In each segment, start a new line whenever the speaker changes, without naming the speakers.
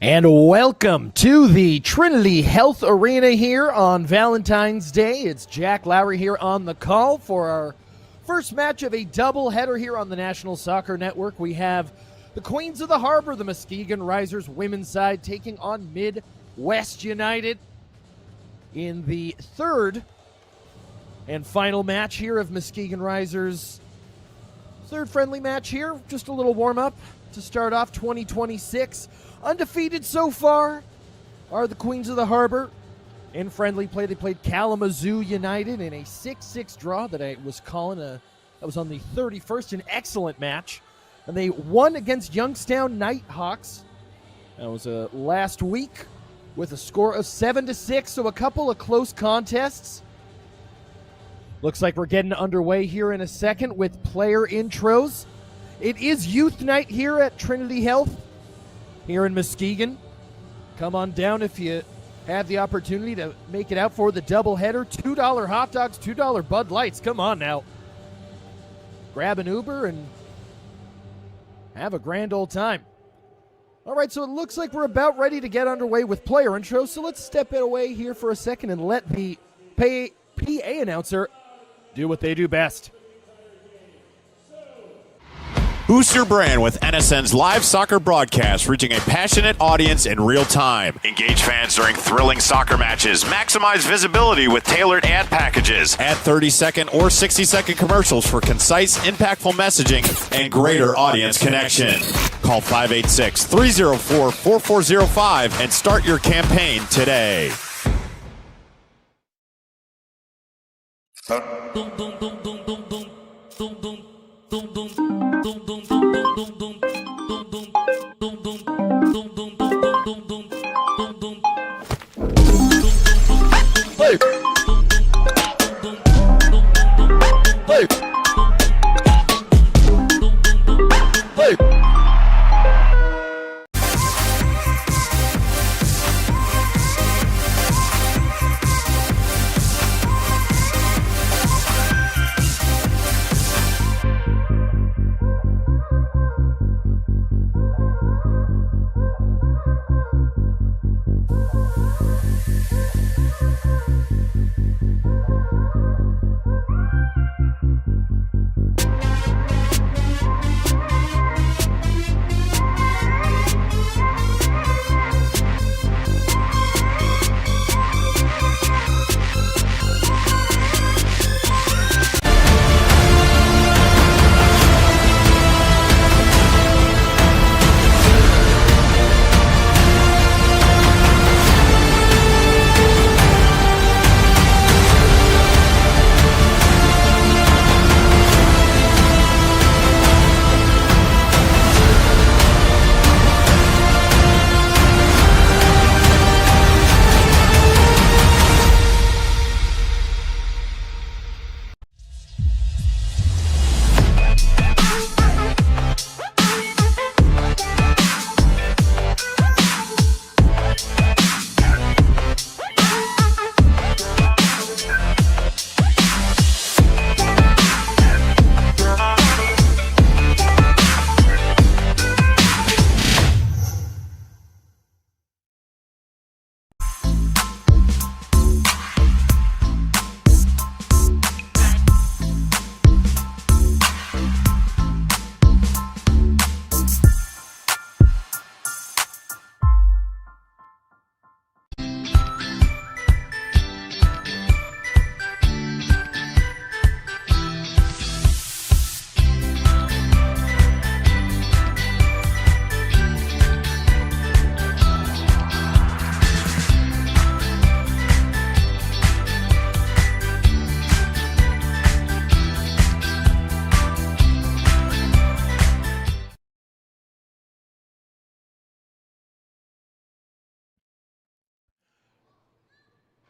And welcome to the Trinity Health Arena here on Valentine's Day. It's Jack Lowry here on the call for our first match of a doubleheader here on the National Soccer Network. We have the Queens of the Harbor, the Muskegon RISERS women's side, taking on Midwest United in the third and final match here of Muskegon RISERS' third friendly match here. Just a little warm-up to start off 2026. Undefeated so far are the Queens of the Harbor. In friendly play, they played Kalamazoo United in a 6-6 draw that I was calling that was on the 31st, an excellent match. And they won against Youngstown Nighthawks. That was last week with a score of 7-6, so a couple of close contests. Looks like we're getting underway here in a second with player intros. It is youth night here at Trinity Health here in Muskegon. Come on down if you have the opportunity to make it out for the doubleheader. $2 hot dogs, $2 Bud Lights. Come on now. Grab an Uber and have a grand old time. All right, so it looks like we're about ready to get underway with player intros, so let's step it away here for a second and let the PA announcer do what they do best.
Boost your brand with NSN's live soccer broadcast, reaching a passionate audience in real time. Engage fans during thrilling soccer matches. Maximize visibility with tailored ad packages. Add 30-second or 60-second commercials for concise, impactful messaging and greater audience connection. Call 586-304-4405 and start your campaign today.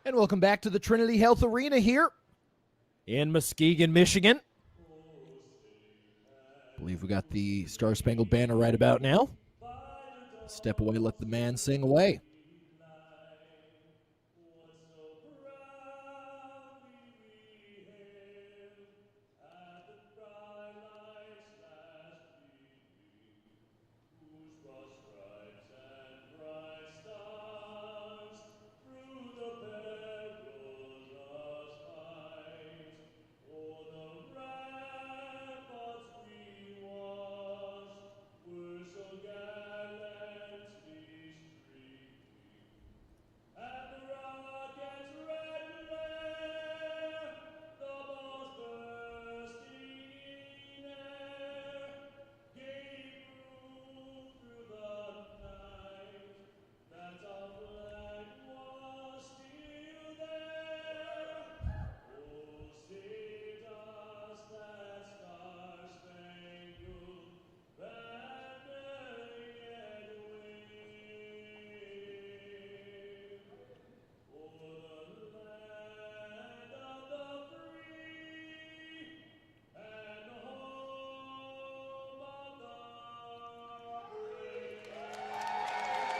And welcome back to the Trinity Health Arena here in Muskegon, Michigan. I believe we got the Star Spangled Banner right about now. Step away, let the man sing away.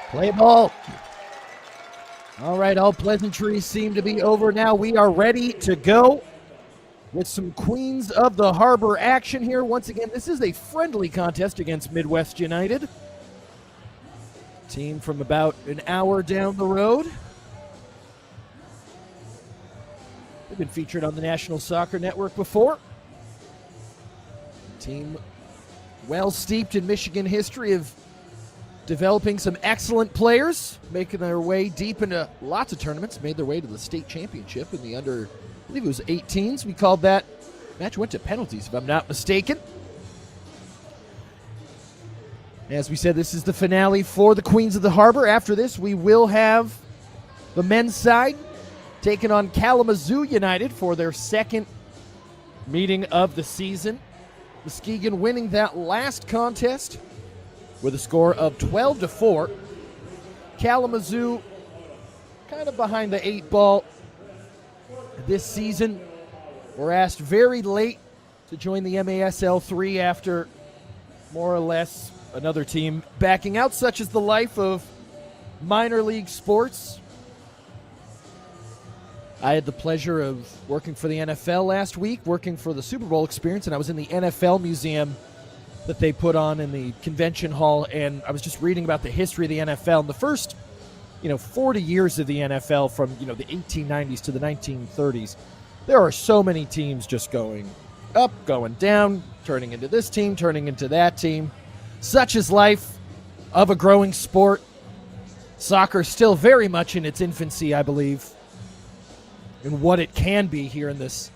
Play ball. All right, all pleasantries seem to be over now. We are ready to go with some Queens of the Harbor action here. Once again, this is a friendly contest against Midwest United. Team from about an hour down the road. They've been featured on the National Soccer Network before. Team well steeped in Michigan history of developing some excellent players, making their way deep into lots of tournaments, made their way to the state championship in the under, I believe it was 18s. We called that match, went to penalties if I'm not mistaken. As we said, this is the finale for the Queens of the Harbor. After this, we will have the men's side taking on Kalamazoo United for their second meeting of the season. Muskegon winning that last contest with a score of 12-4. Kalamazoo kind of behind the 8 ball this season. Were asked very late to join the MASL 3 after more or less another team backing out. Such is the life of minor league sports. I had the pleasure of working for the NFL last week, working for the Super Bowl experience, and I was in the NFL museum that they put on in the convention hall, and I was just reading about the history of the NFL. And the first, 40 years of the NFL from, the 1890s to the 1930s, there are so many teams just going up, going down, turning into this team, turning into that team. Such is life of a growing sport. Soccer still very much in its infancy, I believe, in what it can be here in this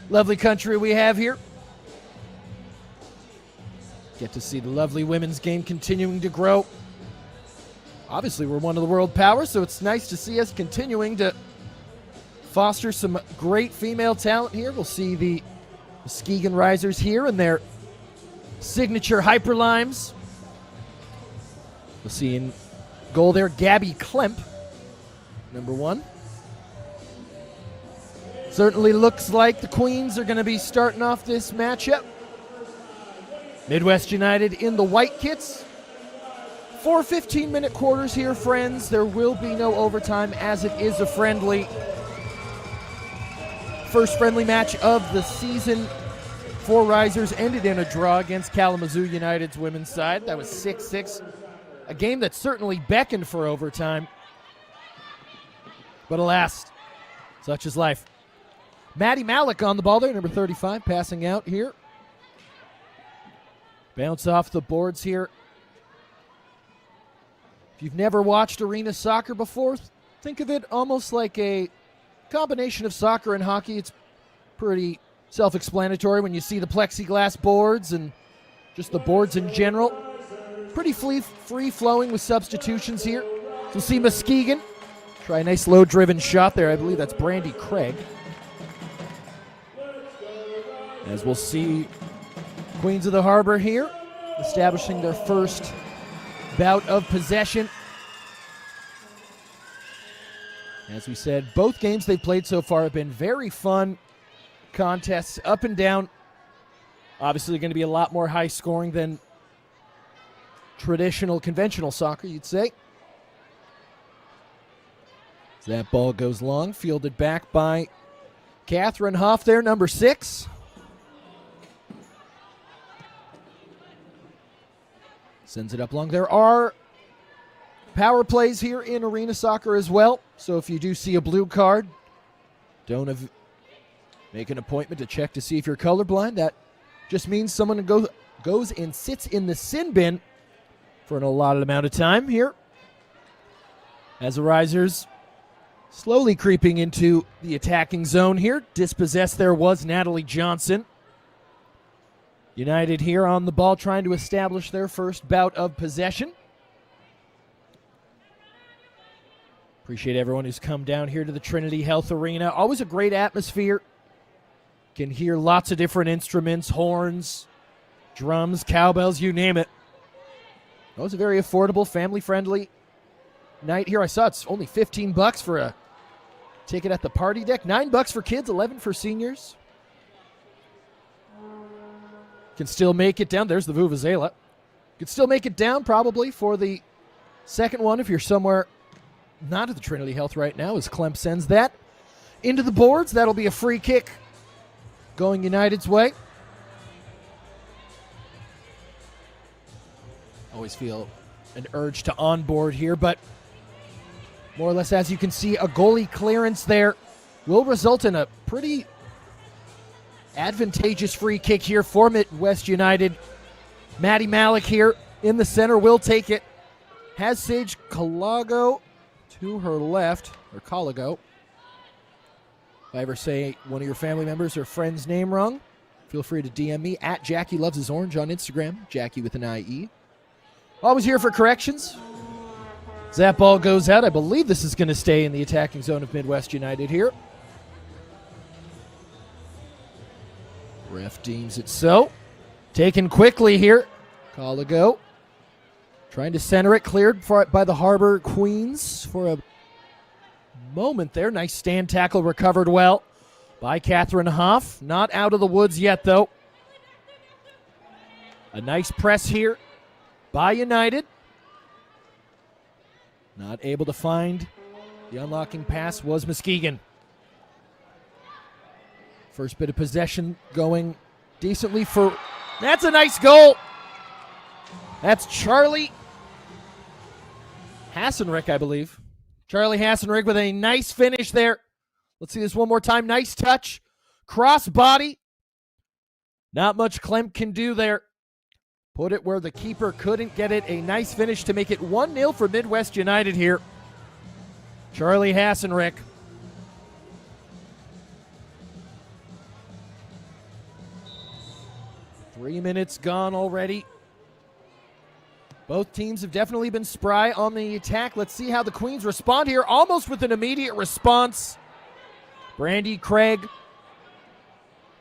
lovely country we have here. Get to see the lovely women's game continuing to grow. Obviously, we're one of the world powers, so it's nice to see us continuing to foster some great female talent here. We'll see the Muskegon RISERS here in their signature hyperlimes. We'll see in goal there, Gabby Klemp, number 1. Certainly looks like the Queens are going to be starting off this matchup. Midwest United in the white kits. 4 15-minute quarters here, friends. There will be no overtime as it is a friendly. First friendly match of the season for RISERS ended in a draw against Kalamazoo United's women's side. That was 6-6. A game that certainly beckoned for overtime. But alas, such is life. Maddie Malik on the ball there, number 35, passing out here. Bounce off the boards here. If you've never watched arena soccer before, think of it almost like a combination of soccer and hockey. It's pretty self-explanatory when you see the plexiglass boards and just the boards in general. Pretty free-flowing with substitutions here. You'll see Muskegon try a nice low-driven shot there. I believe that's Brandy Craig. As we'll see Queens of the Harbor here, establishing their first bout of possession. As we said, both games they've played so far have been very fun contests, up and down. Obviously going to be a lot more high scoring than traditional, conventional soccer, you'd say. As that ball goes long, fielded back by Catherine Hoff there, number 6. Sends it up long. There are power plays here in arena soccer as well. So if you do see a blue card, don't make an appointment to check to see if you're colorblind. That just means someone goes and sits in the sin bin for an allotted amount of time here. As the RISERS slowly creeping into the attacking zone here. Dispossessed there was Natalie Johnson. United here on the ball trying to establish their first bout of possession. Appreciate everyone who's come down here to the Trinity Health Arena. Always a great atmosphere. Can hear lots of different instruments, horns, drums, cowbells, you name it. Always a very affordable, family-friendly night here. I saw it's only $15 for a ticket at the party deck. $9 for kids, $11 for seniors. Can still make it down. There's the Vuvuzela. Could still make it down probably for the Second one, if you're somewhere not at the Trinity Health right now, as Klemp sends that into the boards. That'll be a free kick going United's way. Always feel an urge to onboard here, but more or less, as you can see, a goalie clearance there will result in a pretty advantageous free kick here for Midwest United. Maddie Malik here in the center will take it. Has Sage Calago to her left, or Calago. If I ever say one of your family members or friends' name wrong, feel free to DM me at Jackie Loves His Orange on Instagram, Jackie with an IE. Always here for corrections. As that ball goes out, I believe this is going to stay in the attacking zone of Midwest United here. Ref deems it so. Taken quickly here. Calago trying to center it, cleared by the Harbor Queens for a moment there. Nice stand tackle, recovered well by Catherine Hoff. Not out of the woods yet, though. A nice press here by United. Not able to find the unlocking pass was Muskegon. First bit of possession going decently for... That's a nice goal. That's Charlie Hassenrick, I believe. Charlie Hassenrick with a nice finish there. Let's see this one more time. Nice touch. Cross body. Not much Klemp can do there. Put it where the keeper couldn't get it. A nice finish to make it 1-0 for Midwest United here. Charlie Hassenrick. Three minutes gone already. Both teams have definitely been spry on the attack. Let's see how the Queens respond here. Almost with an immediate response. Brandy Craig.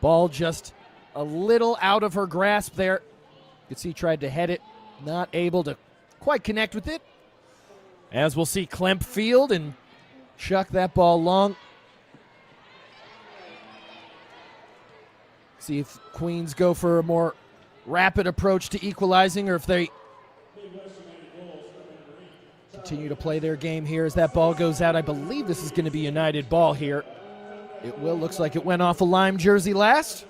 Ball just a little out of her grasp there. You can see tried to head it. Not able to quite connect with it. As we'll see Klemp field and chuck that ball long. See if Queens go for a more rapid approach to equalizing, or if they continue to play their game here as that ball goes out. I believe this is going to be United ball here. It will. Looks like it went off a lime jersey last.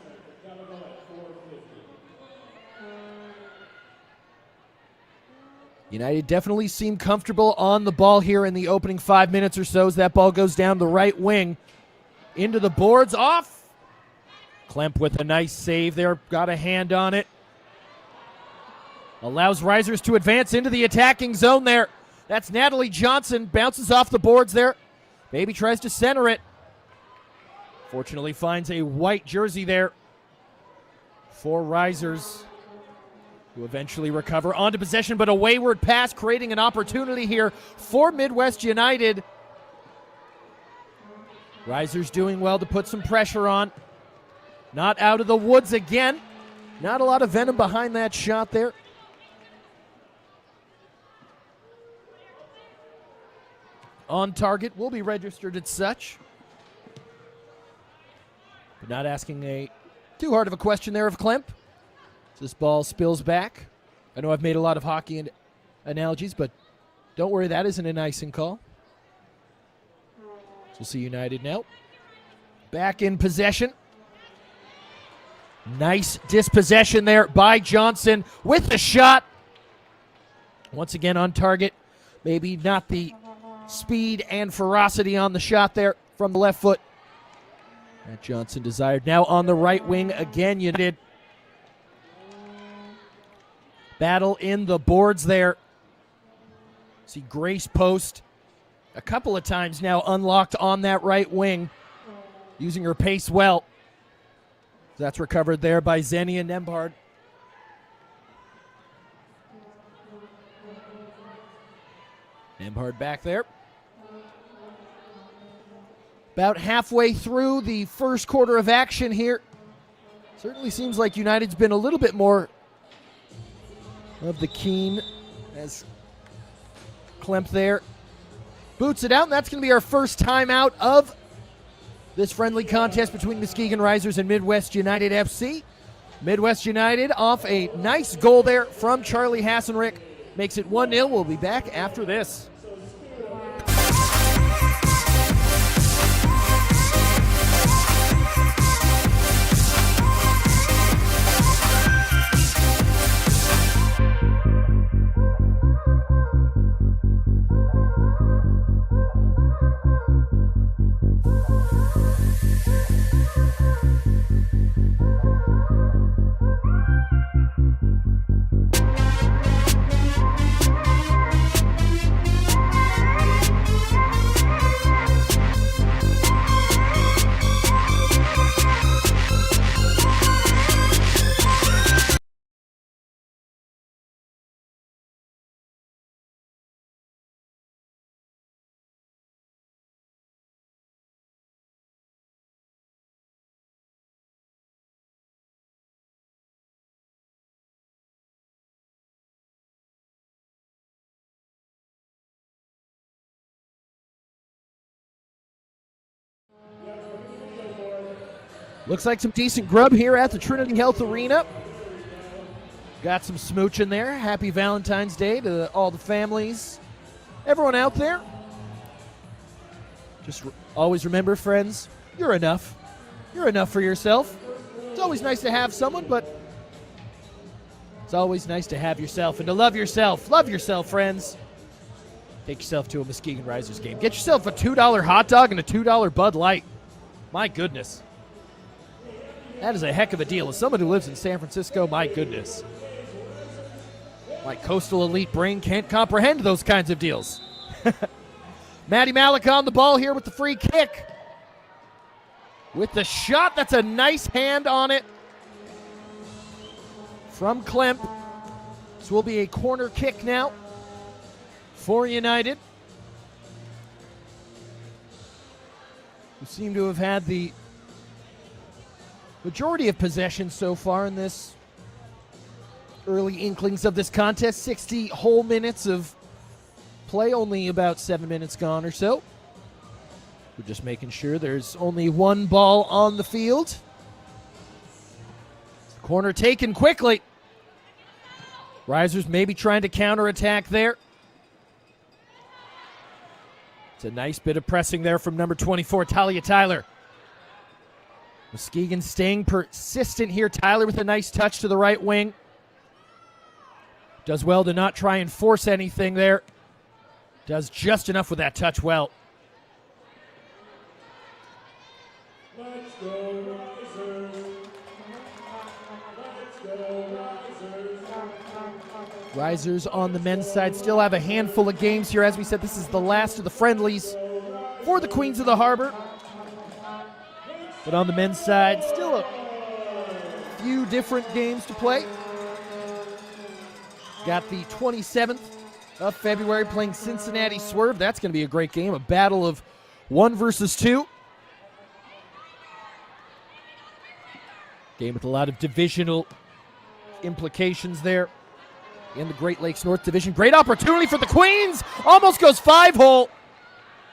United definitely seemed comfortable on the ball here in the opening 5 minutes or so as that ball goes down the right wing into the boards. Off. Klemp with a nice save there. Got a hand on it. Allows RISERS to advance into the attacking zone there. That's Natalie Johnson. Bounces off the boards there. Maybe tries to center it. Fortunately finds a white jersey there for RISERS, who eventually recover onto possession, but a wayward pass creating an opportunity here for Midwest United. RISERS doing well to put some pressure on. Not out of the woods again. Not a lot of venom behind that shot there. On target, will be registered as such. But not asking too hard of a question there of Klemp. This ball spills back. I know I've made a lot of hockey analogies, but don't worry, that isn't an icing call. So we'll see United now. Back in possession. Nice dispossession there by Johnson with the shot. Once again on target. Maybe not the speed and ferocity on the shot there from the left foot that Johnson desired. Now on the right wing again, United. Battle in the boards there. See Grace Post a couple of times now unlocked on that right wing, using her pace well. That's recovered there by Xenia Nembhard. Nembhard back there. About halfway through the first quarter of action here. Certainly seems like United's been a little bit more of the keen as Klemp there boots it out, and that's going to be our first timeout of this friendly contest between Muskegon RISERS and Midwest United FC. Midwest United off a nice goal there from Charlie Hassenrick Makes it 1-0. We'll be back after this. Looks like some decent grub here at the Trinity Health Arena. Got some smooch in there. Happy Valentine's Day to all the families, everyone out there. Just always remember, friends, you're enough. You're enough for yourself. It's always nice to have someone, but it's always nice to have yourself and to love yourself. Love yourself, friends. Take yourself to a Muskegon RISERS game. Get yourself a $2 hot dog and a $2 Bud Light. My goodness. That is a heck of a deal. As someone who lives in San Francisco, my goodness. My coastal elite brain can't comprehend those kinds of deals. Matty Malik on the ball here with the free kick. With the shot, that's a nice hand on it from Klemp. This will be a corner kick now for United, who seem to have had the majority of possession so far in this early inklings of this contest. 60 whole minutes of play, only about 7 minutes gone or so. We're just making sure there's only one ball on the field. Corner taken quickly. RISERS maybe trying to counterattack there. It's a nice bit of pressing there from number 24, Talia Tyler. Muskegon staying persistent here. Tyler with a nice touch to the right wing. Does well to not try and force anything there. Does just enough with that touch well.
Let's go, RISERS. Let's go, RISERS.
RISERS on the men's side still have a handful of games here. As we said, this is the last of the friendlies for the Queens of the Harbor. But on the men's side, still a few different games to play. Got the 27th of February playing Cincinnati Swerve. That's going to be a great game, a battle of 1 versus 2. Game with a lot of divisional implications there in the Great Lakes North Division. Great opportunity for the Queens. Almost goes 5-hole.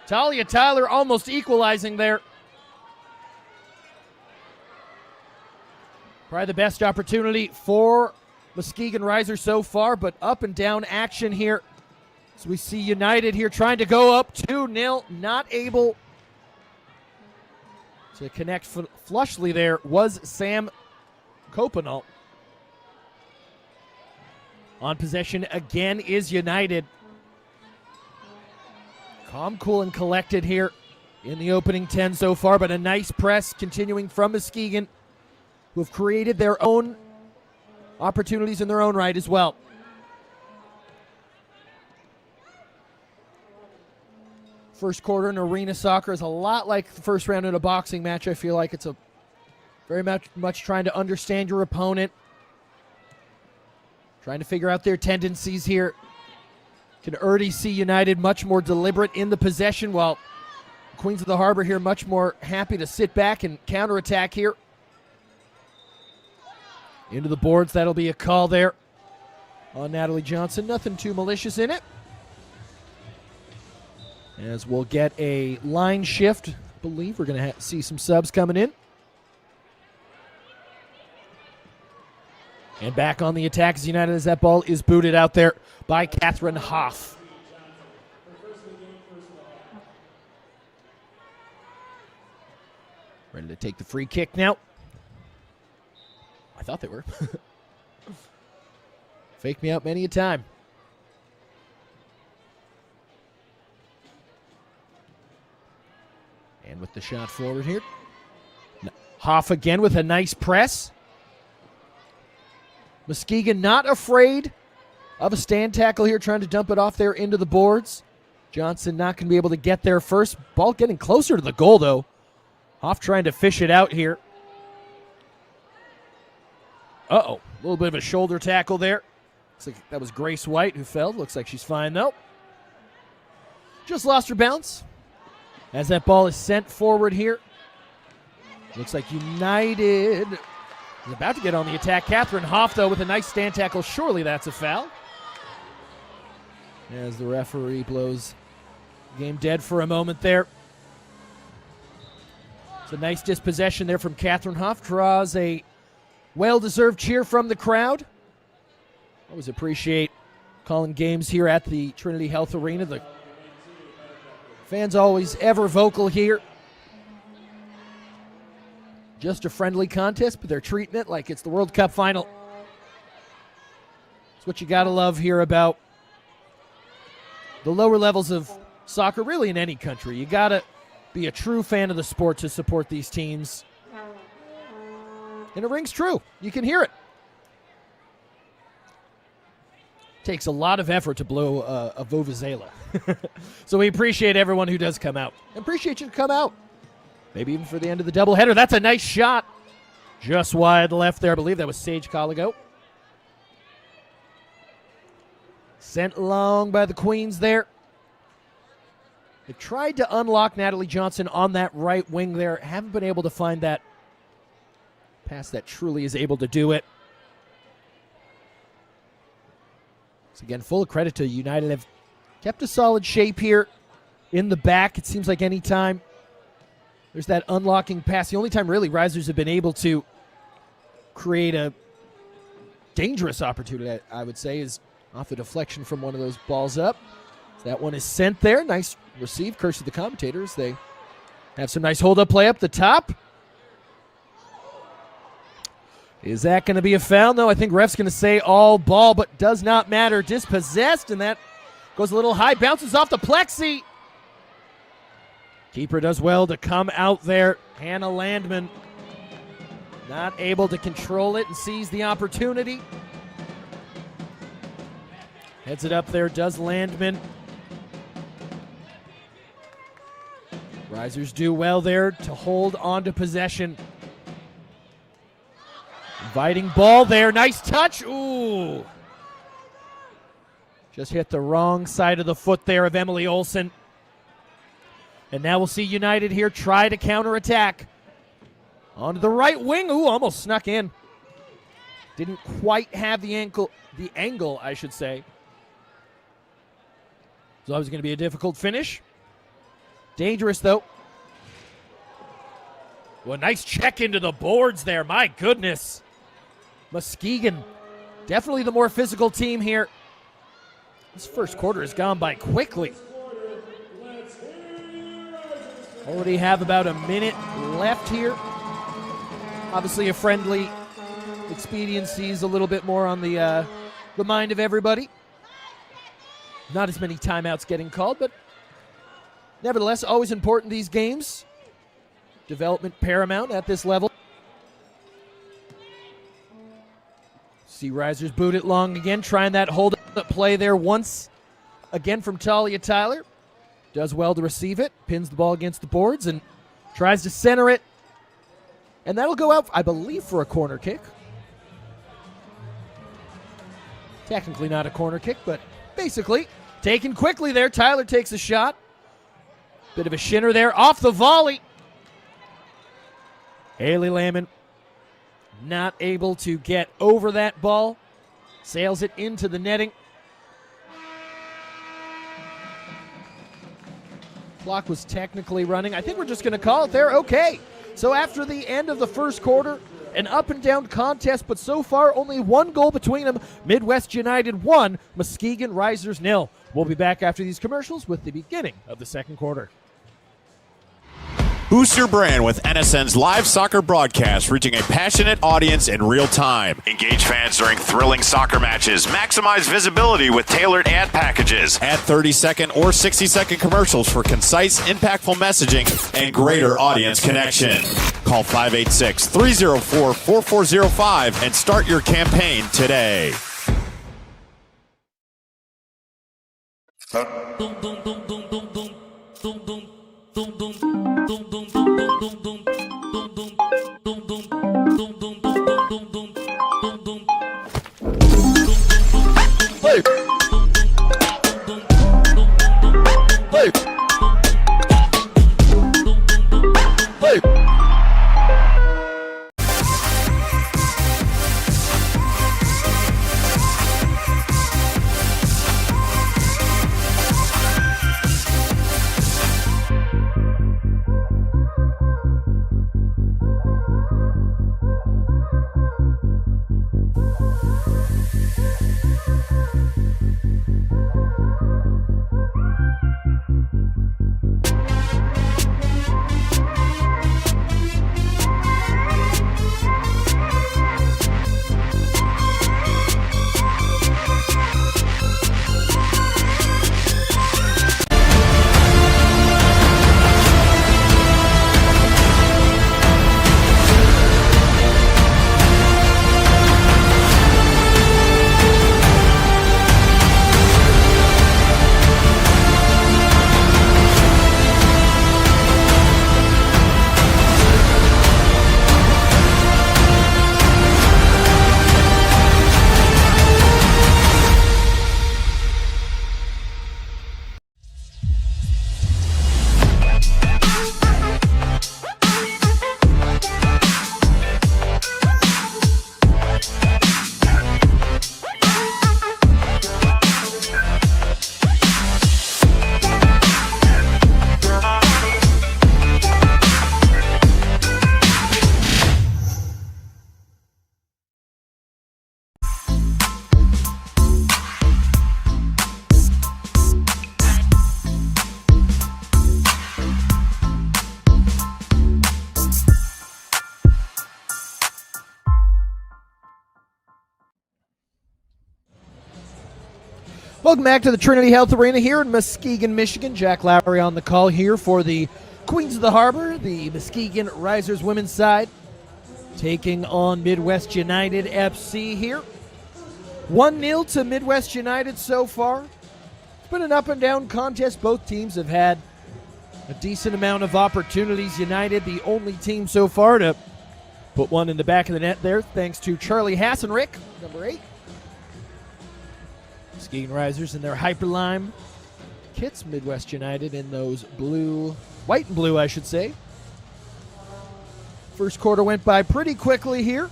Talia Tyler almost equalizing there. Probably the best opportunity for Muskegon RISERS so far, but up and down action here. So we see United here trying to go up 2-0, not able to connect flushly there was Sam Copenal. On possession again is United. Calm, cool, and collected here in the opening 10 so far, but a nice press continuing from Muskegon, who have created their own opportunities in their own right as well. First quarter in arena soccer is a lot like the first round in a boxing match. I feel like it's a very much trying to understand your opponent, trying to figure out their tendencies here. Can already see United much more deliberate in the possession, while Queens of the Harbor here much more happy to sit back and counterattack here. Into the boards, that'll be a call there on Natalie Johnson. Nothing too malicious in it. As we'll get a line shift. I believe we're going to see some subs coming in. And back on the attack as United as that ball is booted out there by Catherine Hoff. Ready to take the free kick now. I thought they were. Faked me out many a time. And with the shot forward here. Hoff again with a nice press. Muskegon not afraid of a stand tackle here, trying to dump it off there into the boards. Johnson not going to be able to get there first. Ball getting closer to the goal, though. Hoff trying to fish it out here. Uh-oh. A little bit of a shoulder tackle there. Looks like that was Grace White who fell. Looks like she's fine, though. Just lost her balance as that ball is sent forward here. Looks like United is about to get on the attack. Catherine Hoff, though, with a nice stand tackle. Surely that's a foul. As the referee blows game dead for a moment there. It's a nice dispossession there from Catherine Hoff. Draws a well-deserved cheer from the crowd. Always appreciate calling games here at the Trinity Health Arena. The fans always ever vocal here. Just a friendly contest, but they're treating it like it's the World Cup final. It's what you got to love here about the lower levels of soccer, really in any country. You got to be a true fan of the sport to support these teams. And it rings true. You can hear it. Takes a lot of effort to blow a vuvuzela. So we appreciate everyone who does come out. Appreciate you to come out. Maybe even for the end of the doubleheader. That's a nice shot. Just wide left there. I believe that was Sage Colligo. Sent long by the Queens there. They tried to unlock Natalie Johnson on that right wing there. Haven't been able to find that pass that truly is able to do it. So again, full credit to United. Have kept a solid shape here in the back. It seems like any time there's that unlocking pass, the only time really Risers have been able to create a dangerous opportunity, I would say, is off a deflection from one of those balls up. So that one is sent there. Nice receive. Curse to the commentators. They have some nice hold-up play up the top. Is that going to be a foul? No, I think ref's going to say all ball, but does not matter. Dispossessed, and that goes a little high. Bounces off the plexi. Keeper does well to come out there. Hannah Landman not able to control it and sees the opportunity. Heads it up there, does Landman. Risers do well there to hold on to possession. Inviting ball there. Nice touch. Ooh. Just hit the wrong side of the foot there of Emily Olsen. And now we'll see United here try to counterattack. Onto the right wing. Ooh, almost snuck in. Didn't quite have the angle, I should say. So it was going to be a difficult finish. Dangerous, though. Well, nice check into the boards there. My goodness. Muskegon, definitely the more physical team here. This first quarter has gone by quickly. Already have about a minute left here. Obviously a friendly expediency is a little bit more on the mind of everybody. Not as many timeouts getting called, but nevertheless, always important these games. Development paramount at this level. See Risers boot it long again, trying that hold-up play there once again from Talia Tyler. Does well to receive it, pins the ball against the boards, and tries to center it. And that'll go out, I believe, for a corner kick. Technically not a corner kick, but basically taken quickly there. Tyler takes a shot. Bit of a shinner there, off the volley. Haley Lamon not able to get over that ball. Sails it into the netting. Clock was technically running. I think we're just going to call it there. Okay. So after the end of the first quarter, an up-and-down contest, but so far only one goal between them. Midwest United 1, Muskegon RISERS 0. We'll be back after these commercials with the beginning of the second quarter.
Boost your brand with NSN's live soccer broadcast, reaching a passionate audience in real time. Engage fans during thrilling soccer matches. Maximize visibility with tailored ad packages. Add 30-second or 60-second commercials for concise, impactful messaging and greater audience connection. Call 586-304-4405 and start your campaign today.
Welcome back to the Trinity Health Arena here in Muskegon, Michigan. Jack Lowry on the call here for the Queens of the Harbor, the Muskegon RISERS women's side, taking on Midwest United FC here. 1-0 to Midwest United so far. It's been an up-and-down contest. Both teams have had a decent amount of opportunities. United, the only team so far to put one in the back of the net there, thanks to Charlie Hassenrick, number 8. Muskegon RISERS in their Hyperlime kits. Midwest United in those blue, white and blue, I should say. First quarter went by pretty quickly here.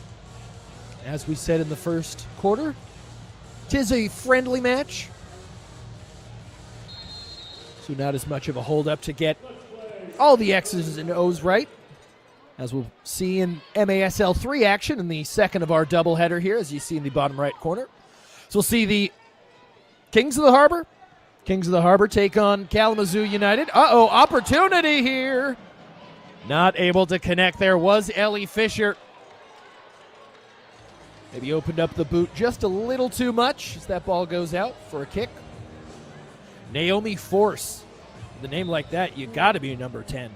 As we said in the first quarter, 'tis a friendly match, so not as much of a hold-up to get all the X's and O's right, as we'll see in MASL 3 action in the second of our doubleheader here, as you see in the bottom right corner. So we'll see the Kings of the Harbor take on Kalamazoo United. Opportunity here. Not able to connect there was Ellie Fisher. Maybe opened up the boot just a little too much as that ball goes out for a kick. Naomi Force. With a name like that, you got to be number 10.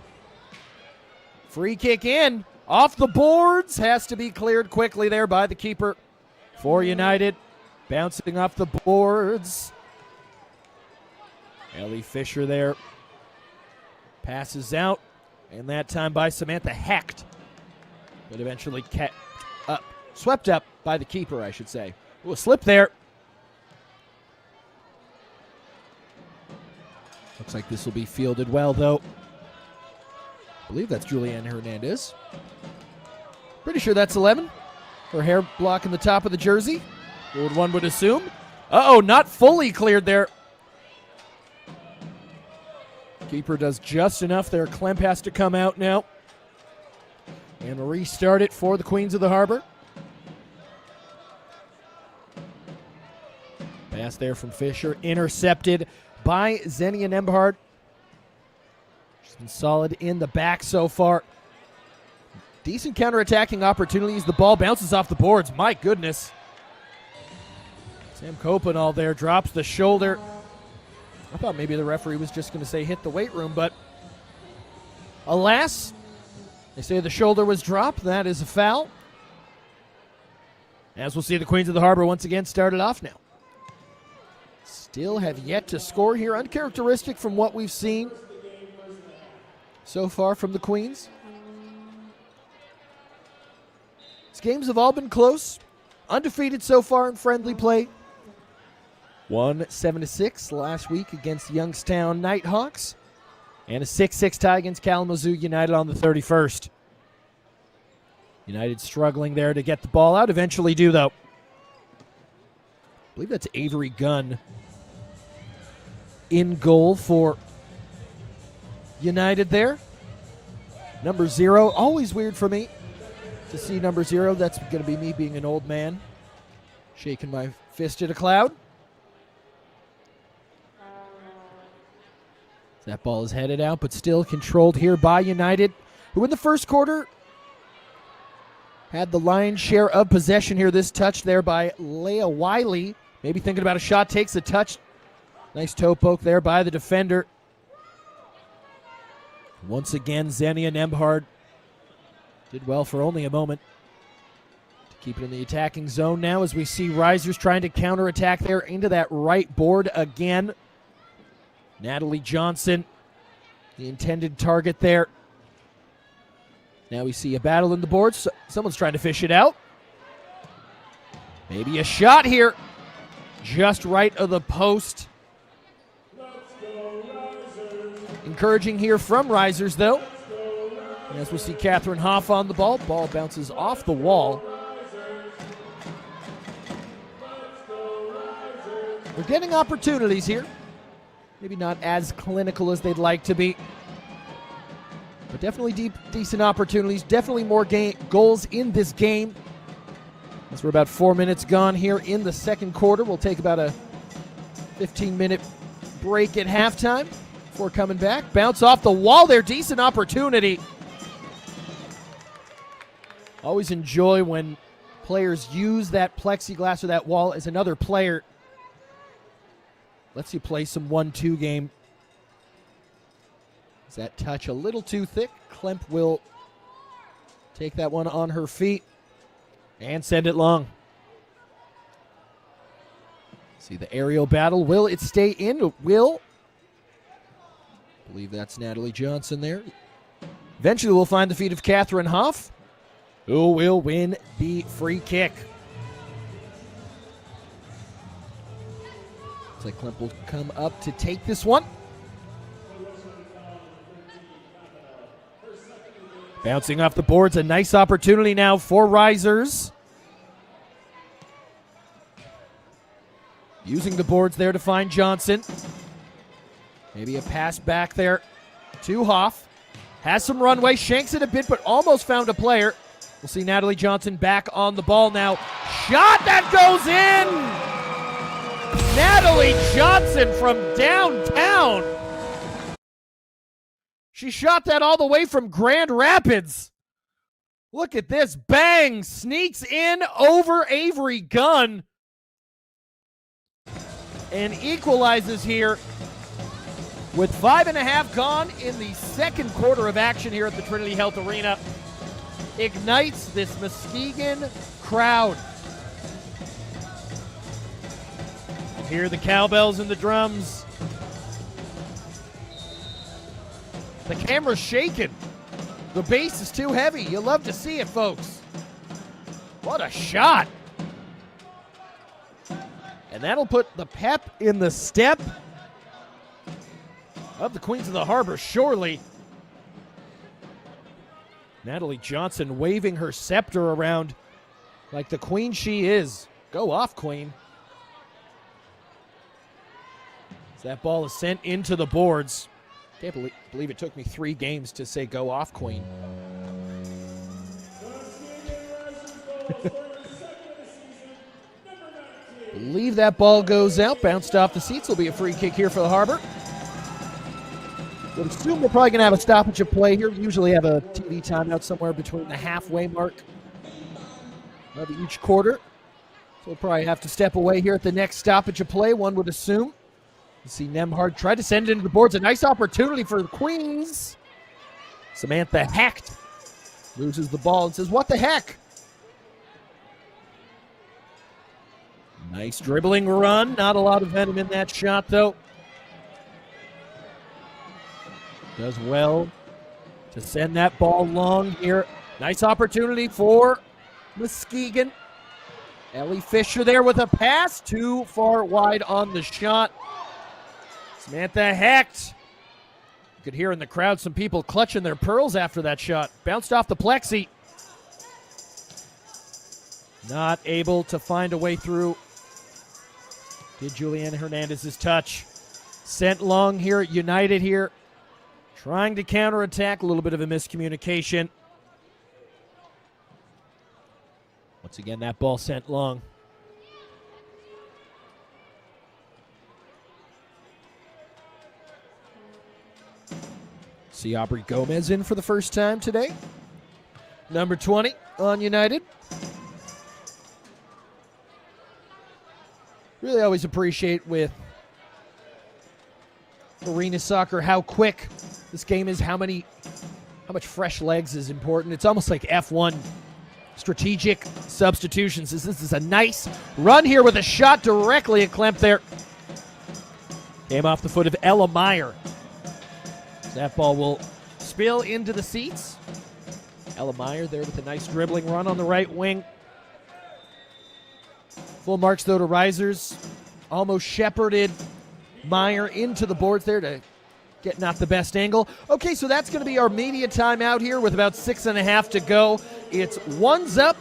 Free kick in. Off the boards. Has to be cleared quickly there by the keeper for United. Bouncing off the boards. Ellie Fisher there. Passes out. And that time by Samantha Hecht. But eventually swept up by the keeper, I should say. Ooh, a slip there. Looks like this will be fielded well, though. I believe that's Julianne Hernandez. Pretty sure that's 11. Her hair blocking the top of the jersey. One would assume. Not fully cleared there. Keeper does just enough there. Klemp has to come out now. And we'll restart it for the Queens of the Harbor. Pass there from Fisher, intercepted by Xenia Nembhard. She's been solid in the back so far. Decent counterattacking opportunities. The ball bounces off the boards. My goodness. Sam Copenall there drops the shoulder. I thought maybe the referee was just going to say hit the weight room, but alas, they say the shoulder was dropped. That is a foul. As we'll see, the Queens of the Harbor once again started off now. Still have yet to score here. Uncharacteristic from what we've seen so far from the Queens. These games have all been close. Undefeated so far in friendly play. Won 7-6 last week against Youngstown Nighthawks. And a 6-6 tie against Kalamazoo United on the 31st. United struggling there to get the ball out. Eventually do, though. I believe that's Avery Gunn in goal for United there. Number 0. Always weird for me to see number 0. That's going to be me being an old man. Shaking my fist at a cloud. That ball is headed out, but still controlled here by United, who in the first quarter had the lion's share of possession here. This touch there by Leah Wiley. Maybe thinking about a shot, takes a touch. Nice toe poke there by the defender. Once again, Xenia Nembhard did well for only a moment to keep it in the attacking zone now as we see Risers trying to counterattack there into that right board again. Natalie Johnson, the intended target there. Now we see a battle in the boards. Someone's trying to fish it out. Maybe a shot here. Just right of the post. Encouraging here from Risers, though. And as we see Catherine Hoff on the ball. Ball bounces off the wall. We're getting opportunities here. Maybe not as clinical as they'd like to be. But definitely decent opportunities. Definitely more goals in this game. As we're about 4 minutes gone here in the second quarter. We'll take about a 15-minute break at halftime before coming back. Bounce off the wall there. Decent opportunity. Always enjoy when players use that plexiglass or that wall as another player lets you play some 1-2 game. Is that touch a little too thick? Klemp will take that one on her feet and send it long. See the aerial battle. Will it stay in? It will. I believe that's Natalie Johnson there. Eventually we'll find the feet of Catherine Hoff, who will win the free kick. Looks like Klemp will come up to take this one. Bouncing off the boards, a nice opportunity now for Risers. Using the boards there to find Johnson. Maybe a pass back there to Hoff. Has some runway, shanks it a bit, but almost found a player. We'll see Natalie Johnson back on the ball now. Shot that goes in! Natalie Johnson from downtown. She shot that all the way from Grand Rapids. Look at this. Bang! Sneaks in over Avery Gunn. And equalizes here with 5.5 gone in the second quarter of action here at the Trinity Health Arena. Ignites this Muskegon crowd. Hear the cowbells and the drums. The camera's shaking. The bass is too heavy. You love to see it, folks. What a shot. And that'll put the pep in the step of the Queens of the Harbor, surely. Natalie Johnson waving her scepter around like the queen she is. Go off, queen. As that ball is sent into the boards. Can't believe it took me 3 games to say go off, queen. Believe that ball goes out, bounced off the seats. Will be a free kick here for the Harbor. Would assume we're probably going to have a stoppage of play here. We usually have a TV timeout somewhere between the halfway mark of each quarter. So we'll probably have to step away here at the next stoppage of play, one would assume. You see Nemhard try to send it into the boards. A nice opportunity for the Queens. Samantha Hecht loses the ball and says, what the heck? Nice dribbling run. Not a lot of venom in that shot, though. Does well to send that ball long here. Nice opportunity for Muskegon. Ellie Fisher there with a pass. Too far wide on the shot. Samantha Hecht. You could hear in the crowd some people clutching their pearls after that shot. Bounced off the plexi. Not able to find a way through. Did Juliana Hernandez's touch. Sent long here at United here. Trying to counterattack. A little bit of a miscommunication. Once again, that ball sent long. See Aubrey Gomez in for the first time today. Number 20 on United. Really always appreciate with arena soccer how quick this game is, how much fresh legs is important. It's almost like F1 strategic substitutions. This is a nice run here with a shot directly at Klemp there. Came off the foot of Ella Meyer. That ball will spill into the seats. Ella Meyer there with a nice dribbling run on the right wing. Full marks, though, to RISERS. Almost shepherded Meyer into the boards there to get not the best angle. Okay, so that's going to be our media timeout here with about 6.5 to go. It's 1's up.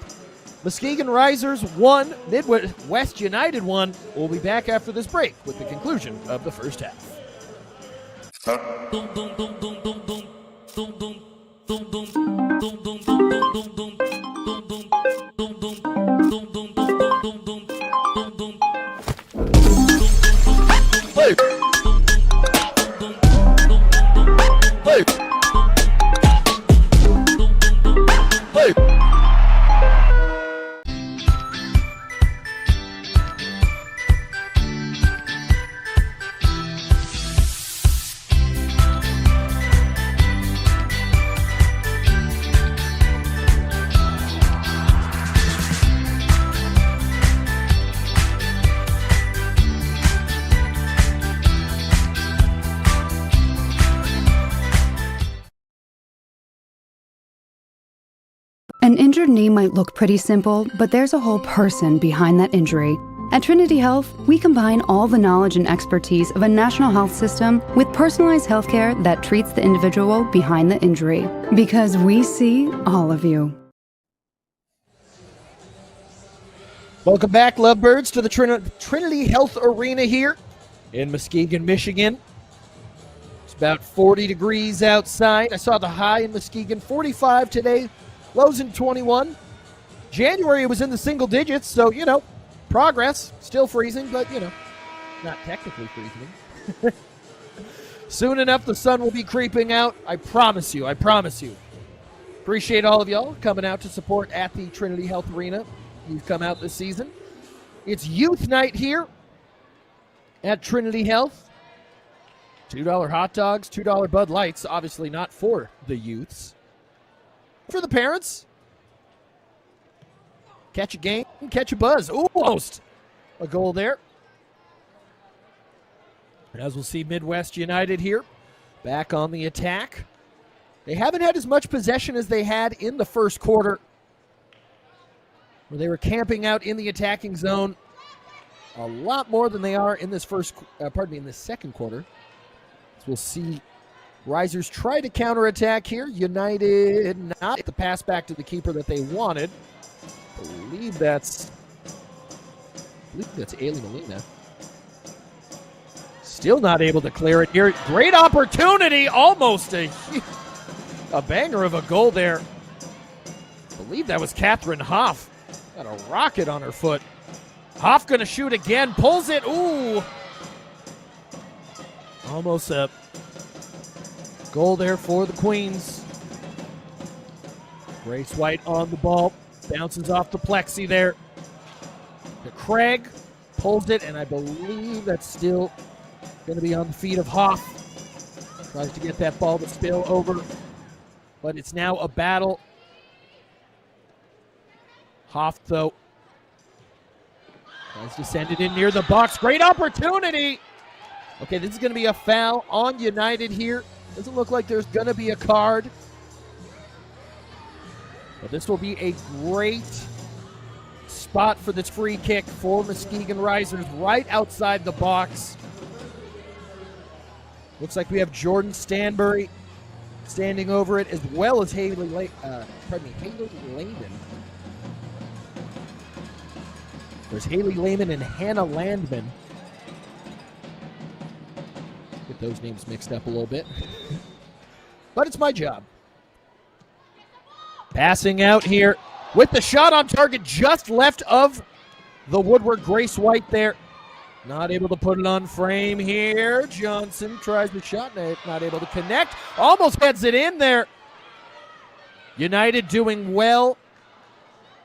Muskegon RISERS 1, Midwest United 1. We'll be back after this break with the conclusion of the first half.
An injured knee might look pretty simple, but there's a whole person behind that injury. At Trinity Health, we combine all the knowledge and expertise of a national health system with personalized healthcare that treats the individual behind the injury. Because we see all of you.
Welcome back, lovebirds, to the Trinity Health Arena here in Muskegon, Michigan. It's about 40 degrees outside. I saw the high in Muskegon, 45 today. Lows in 21. January it was in the single digits, so, progress. Still freezing, but, not technically freezing. Soon enough, the sun will be creeping out. I promise you. Appreciate all of y'all coming out to support at the Trinity Health Arena. You've come out this season. It's youth night here at Trinity Health. $2 hot dogs, $2 Bud Lights, obviously not for the youths. For the parents. Catch a game, catch a buzz. Ooh, almost a goal there. And as we'll see, Midwest United here back on the attack. They haven't had as much possession as they had in the first quarter, where they were camping out in the attacking zone a lot more than they are in this in this second quarter. So we'll see RISERS try to counterattack here. United not the pass back to the keeper that they wanted. I believe that's Ailey Molina. Still not able to clear it here. Great opportunity. Almost a banger of a goal there. I believe that was Catherine Hoff Got a rocket on her foot. Hoff gonna shoot again, pulls it, ooh! Almost a goal there for the Queens. Grace White on the ball, bounces off the plexi there. To Craig, pulls it, and I believe that's still gonna be on the feet of Hoff. Tries to get that ball to spill over, but it's now a battle. Hoff, though, tries to send it in near the box. Great opportunity. Okay, this is going to be a foul on United here. Doesn't look like there's going to be a card. But this will be a great spot for this free kick for Muskegon Risers right outside the box. Looks like we have Jordan Stanbury standing over it, as well as Haley Lehman. There's Haley Lehman and Hannah Landman. Get those names mixed up a little bit. But it's my job. Passing out here with the shot on target just left of the woodwork. Grace White there. Not able to put it on frame here. Johnson tries the shot, not able to connect. Almost heads it in there. United doing well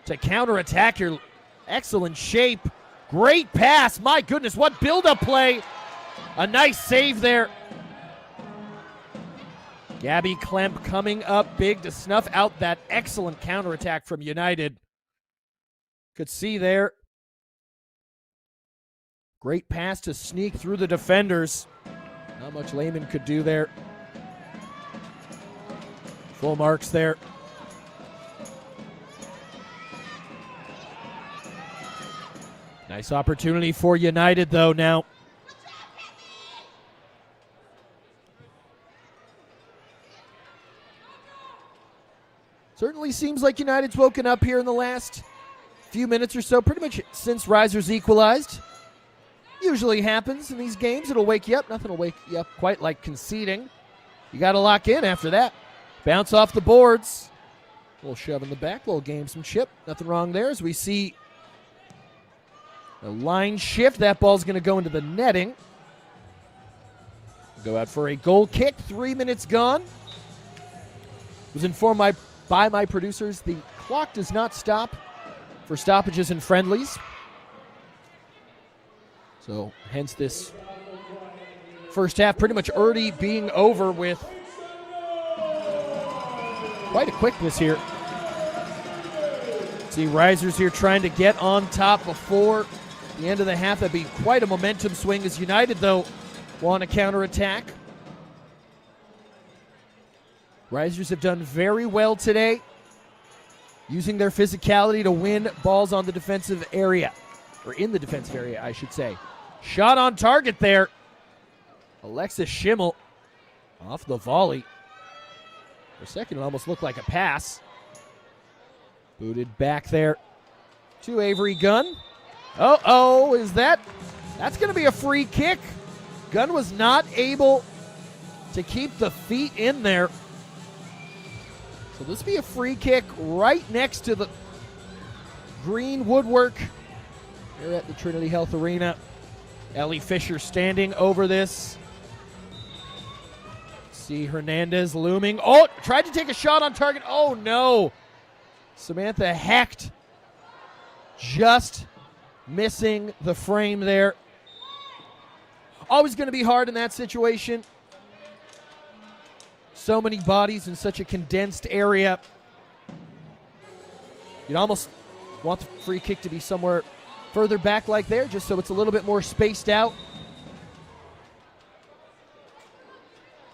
to counterattack here. Excellent shape. Great pass. My goodness, what build-up play. A nice save there. Gabby Klemp coming up big to snuff out that excellent counterattack from United. Could see there. Great pass to sneak through the defenders. Not much Lehman could do there. Full marks there. Nice opportunity for United, though, now. Certainly seems like United's woken up here in the last few minutes or so, pretty much since Risers equalized. Usually happens in these games. It'll wake you up. Nothing will wake you up quite like conceding. You got to lock in after that. Bounce off the boards. A little shove in the back, a little gamesmanship. Nothing wrong there as we see a line shift. That ball's going to go into the netting. Go out for a goal kick. 3 minutes gone. Was informed by my producers the clock does not stop for stoppages and friendlies. So hence this first half pretty much already being over with quite a quickness here. See Risers here trying to get on top before the end of the half. That'd be quite a momentum swing as United, though, want to counterattack. Risers have done very well today, using their physicality to win balls on the defensive area, or in the defensive area, I should say. Shot on target there. Alexis Schimmel off the volley. For a second, it almost looked like a pass. Booted back there to Avery Gunn. Is that's going to be a free kick. Gunn was not able to keep the feet in there. So this will be a free kick right next to the green woodwork here at the Trinity Health Arena. Ellie Fisher standing over this. See Hernandez looming. Oh, tried to take a shot on target. Oh, no. Samantha Hecht just missing the frame there. Always going to be hard in that situation. So many bodies in such a condensed area. You'd almost want the free kick to be somewhere further back like there, just so it's a little bit more spaced out.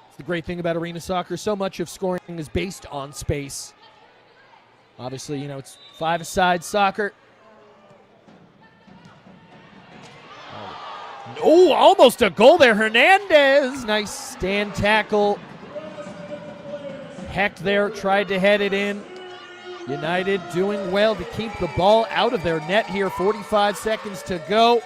It's the great thing about arena soccer. So much of scoring is based on space. Obviously, it's five-a-side soccer. Oh, almost a goal there. Hernandez. Nice stand tackle. Hecht there tried to head it in. United doing well to keep the ball out of their net here. 45 seconds to go.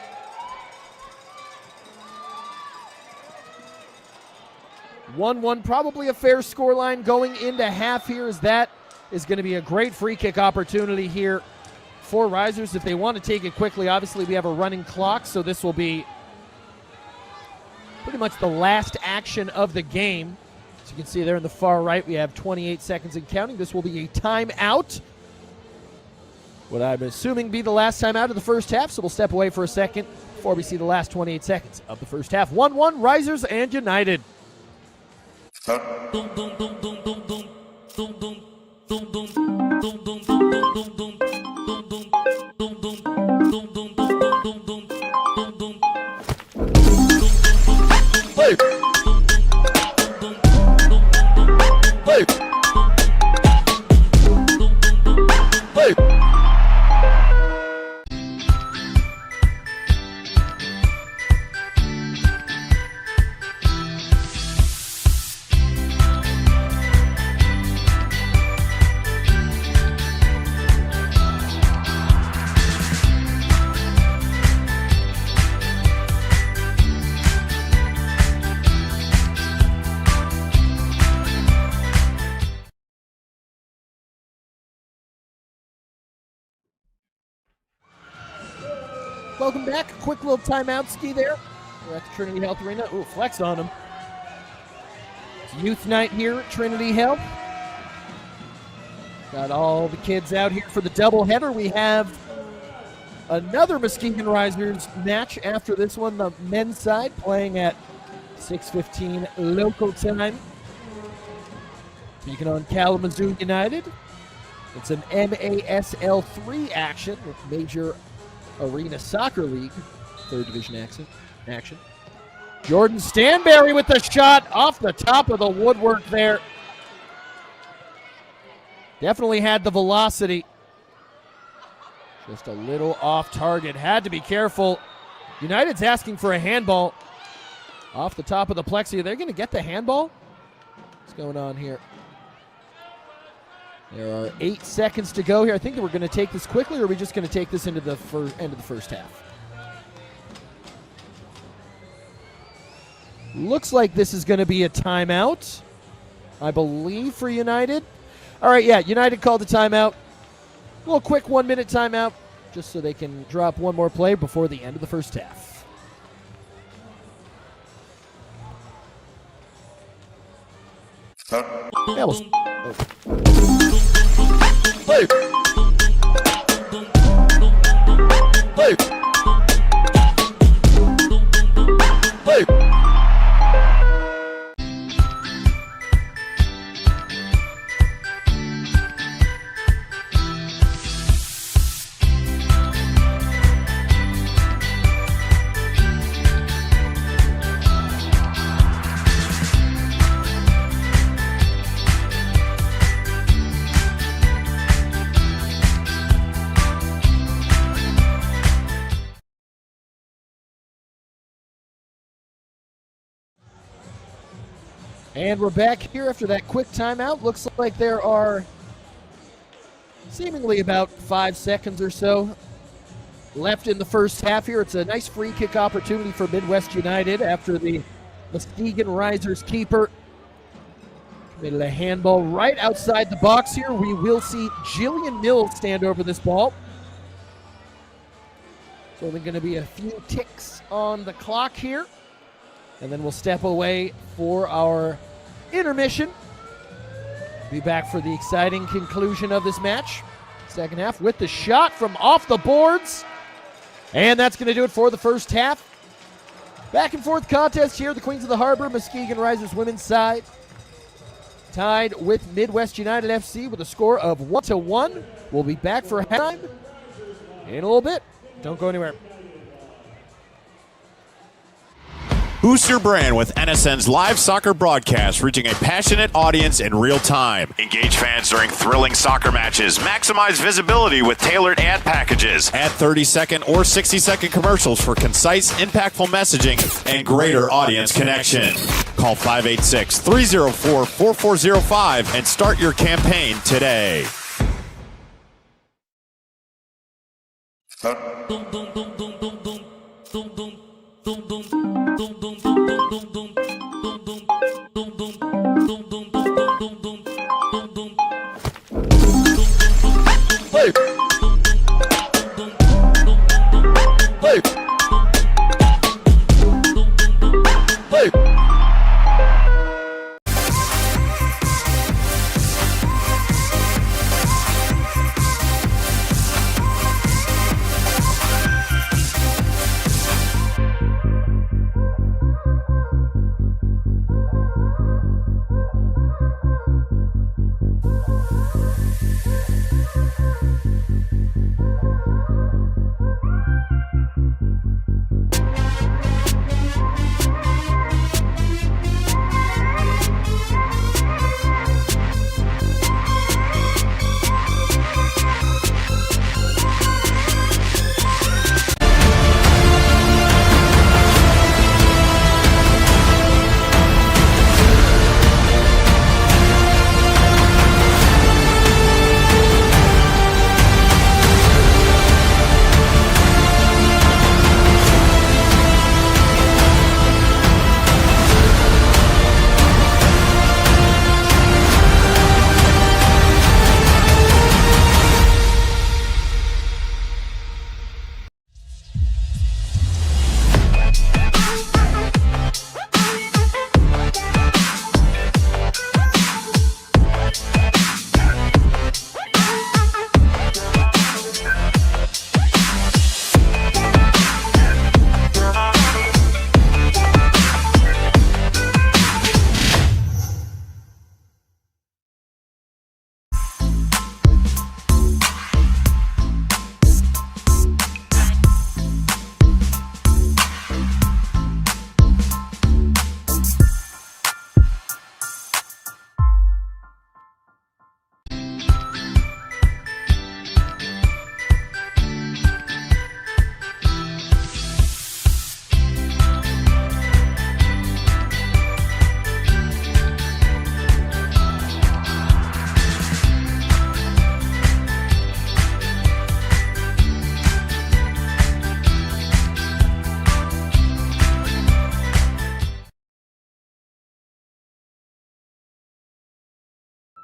(1-1), probably a fair scoreline going into half here, as that is going to be a great free kick opportunity here for Risers if they want to take it quickly. Obviously, we have a running clock, so this will be pretty much the last action of the game. As you can see there in the far right, we have 28 seconds and counting. This will be a timeout. What I'm assuming be the last timeout of the first half, so we'll step away for a second before we see the last 28 seconds of the first half. 1-1, Risers and United. Play. Play. Play. Welcome back. Quick little timeout ski there. We're at the Trinity Health Arena. Ooh, flex on him. It's youth night here at Trinity Health. Got all the kids out here for the doubleheader. We have another Muskegon Risers match after this one, the men's side, playing at 6:15 local time. Taking on Kalamazoo United. It's an MASL 3 action with Major Arena Soccer League, 3rd Division action. Jordan Stanberry with the shot off the top of the woodwork there. Definitely had the velocity. Just a little off target. Had to be careful. United's asking for a handball off the top of the plexi. They're going to get the handball? What's going on here? There are 8 seconds to go here. I think that we're going to take this quickly, or are we just going to take this into the end of the first half? Looks like this is going to be a timeout, I believe, for United. All right, yeah, United called a timeout. A little quick 1-minute timeout, just so they can drop one more play before the end of the first half. Yeah, Play. Play. Play. And we're back here after that quick timeout. Looks like there are seemingly about 5 seconds or so left in the first half here. It's a nice free kick opportunity for Midwest United after the Muskegon Risers keeper committed a handball right outside the box here. We will see Jillian Mills stand over this ball. So only going to be a few ticks on the clock here. And then we'll step away for our intermission. Be back for the exciting conclusion of this match. Second half with the shot from off the boards. And that's going to do it for the first half. Back and forth contest here. The Queens of the Harbor, Muskegon Risers women's side, tied with Midwest United FC with a score of 1-1. We'll be back for halftime in a little bit. Don't go anywhere.
Boost your brand with NSN's live soccer broadcast, reaching a passionate audience in real time. Engage fans during thrilling soccer matches. Maximize visibility with tailored ad packages. Add 30-second or 60-second commercials for concise, impactful messaging and greater audience connection. Call 586-304-4405 and start your campaign today.
Play.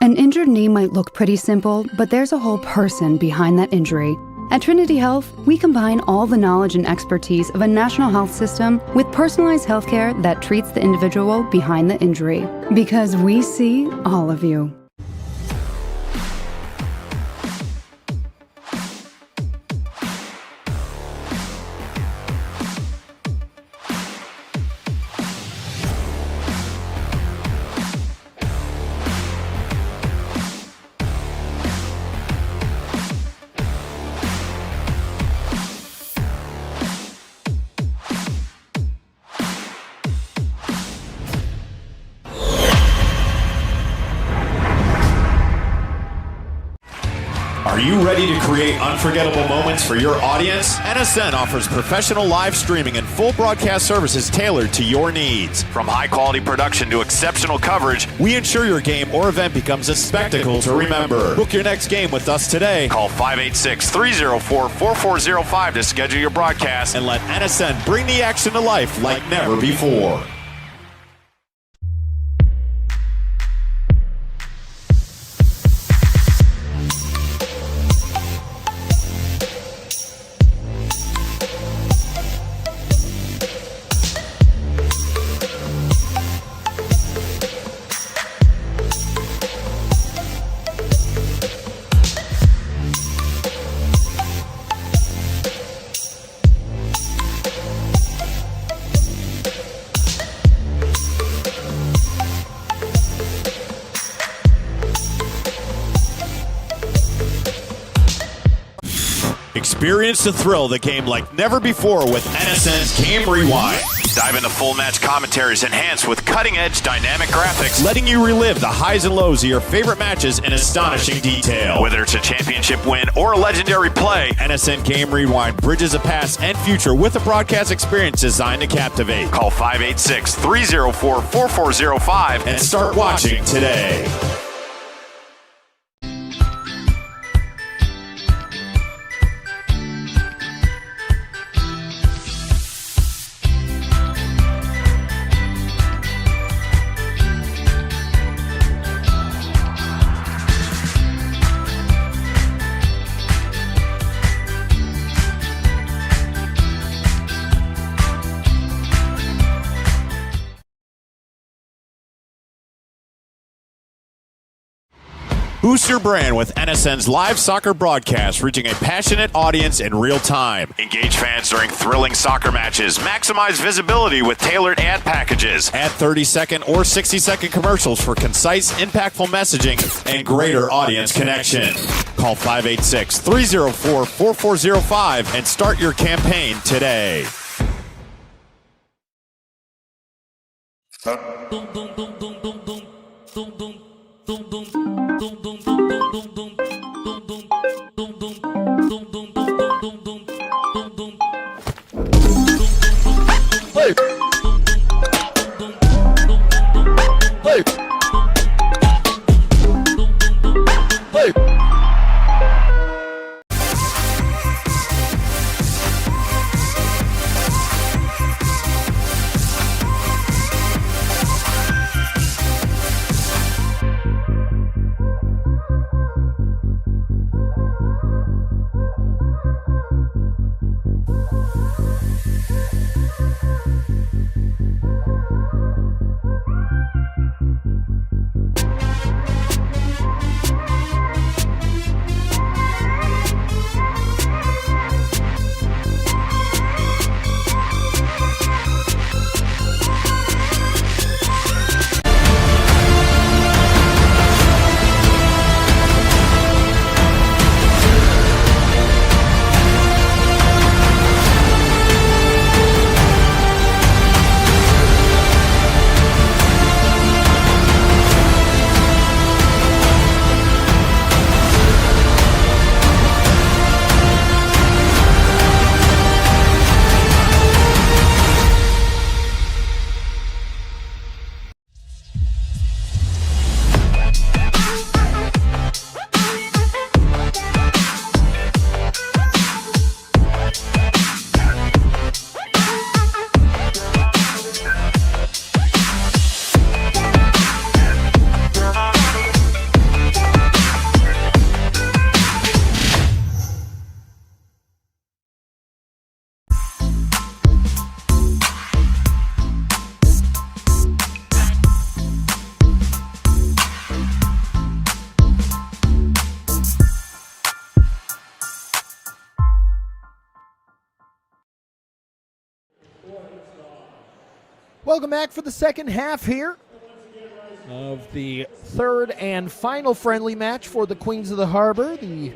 An injured knee might look pretty simple, but there's a whole person behind that injury. At Trinity Health, we combine all the knowledge and expertise of a national health system with personalized healthcare that treats the individual behind the injury. Because we see all of you.
Are you ready to create unforgettable moments for your audience? NSN offers professional live streaming and full broadcast services tailored to your needs. From high-quality production to exceptional coverage, we ensure your game or event becomes a spectacle to remember. Book your next game with us today. Call 586-304-4405 to schedule your broadcast and let NSN bring the action to life like never before. Experience the thrill of the game like never before with NSN's Game Rewind. Dive into full match commentaries enhanced with cutting-edge dynamic graphics, letting you relive the highs and lows of your favorite matches in astonishing detail. Whether it's a championship win or a legendary play, NSN Game Rewind bridges the past and future with a broadcast experience designed to captivate. Call 586-304-4405 and start watching today. Boost your brand with NSN's live soccer broadcast, reaching a passionate audience in real time. Engage fans during thrilling soccer matches. Maximize visibility with tailored ad packages. Add 30-second or 60-second commercials for concise, impactful messaging and greater audience connection. Call 586-304-4405 and start your campaign today.
Welcome back for the second half here of the third and final friendly match for the Queens of the Harbor. The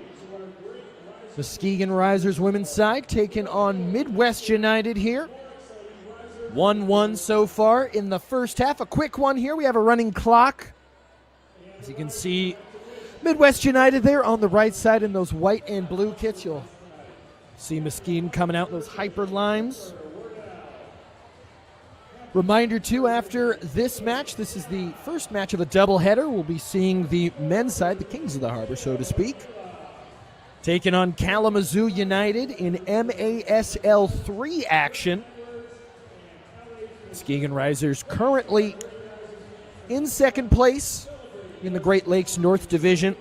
Muskegon RISERS women's side taking on Midwest United here. 1-1 so far in the first half. A quick one here. We have a running clock. As you can see, Midwest United there on the right side in those white and blue kits. You'll see Muskegon coming out in those hyper limes. Reminder, too, after this match, this is the first match of a doubleheader. We'll be seeing the men's side, the Kings of the Harbor, so to speak, taking on Kalamazoo United in MASL 3 action. Muskegon RISERS currently in second place in the Great Lakes North Division.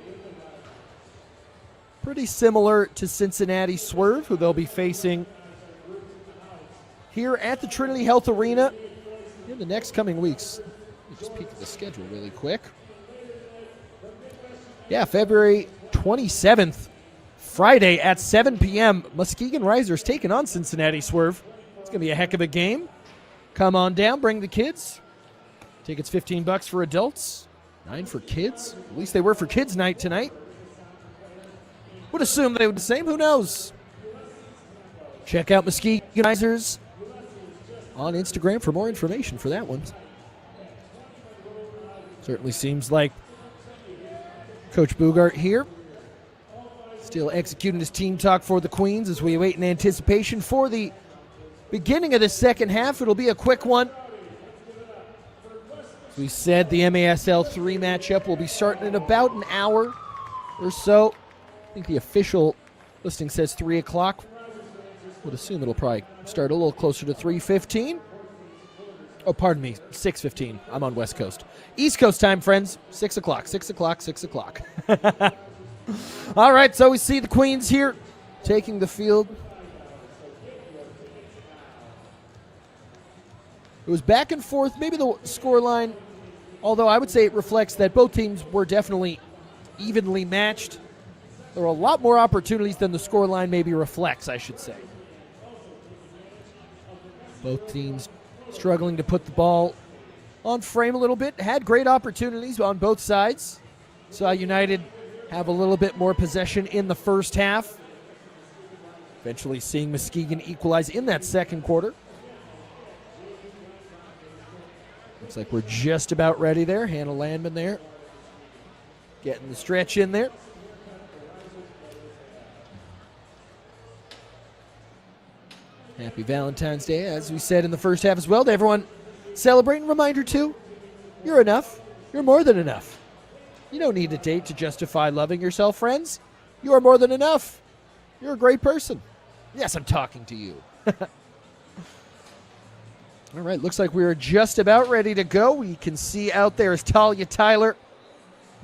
Pretty similar to Cincinnati Swerve, who they'll be facing here at the Trinity Health Arena in the next coming weeks. Let me just peek at the schedule really quick. Yeah, February 27th, Friday at 7 p.m., Muskegon RISERS taking on Cincinnati Swerve. It's going to be a heck of a game. Come on down, bring the kids. Tickets $15 for adults, $9 for kids. At least they were for kids' night tonight. Would assume they would the same. Who knows? Check out Muskegon RISERS on Instagram for more information for that one. Certainly seems like Coach Bugart here still executing his team talk for the Queens as we wait in anticipation for the beginning of the second half. It'll be a quick one. As we said, the MASL 3 matchup will be starting in about an hour or so. I think the official listing says 3 o'clock. Would assume it'll probably start a little closer to 3:15. Oh, pardon me, 6:15. I'm on West Coast. East Coast time, friends, 6 o'clock, 6 o'clock, 6 o'clock. All right, so we see the Queens here taking the field. It was back and forth, maybe the scoreline, although I would say it reflects that both teams were definitely evenly matched. There were a lot more opportunities than the scoreline maybe reflects, I should say. Both teams struggling to put the ball on frame a little bit. Had great opportunities on both sides. Saw United have a little bit more possession in the first half. Eventually seeing Muskegon equalize in that second quarter. Looks like we're just about ready there. Hannah Landman there. Getting the stretch in there. Happy Valentine's Day, as we said in the first half as well. To everyone celebrating, reminder too, you're enough. You're more than enough. You don't need a date to justify loving yourself, friends. You are more than enough. You're a great person. Yes, I'm talking to you. All right, looks like we're just about ready to go. We can see out there is Talia Tyler,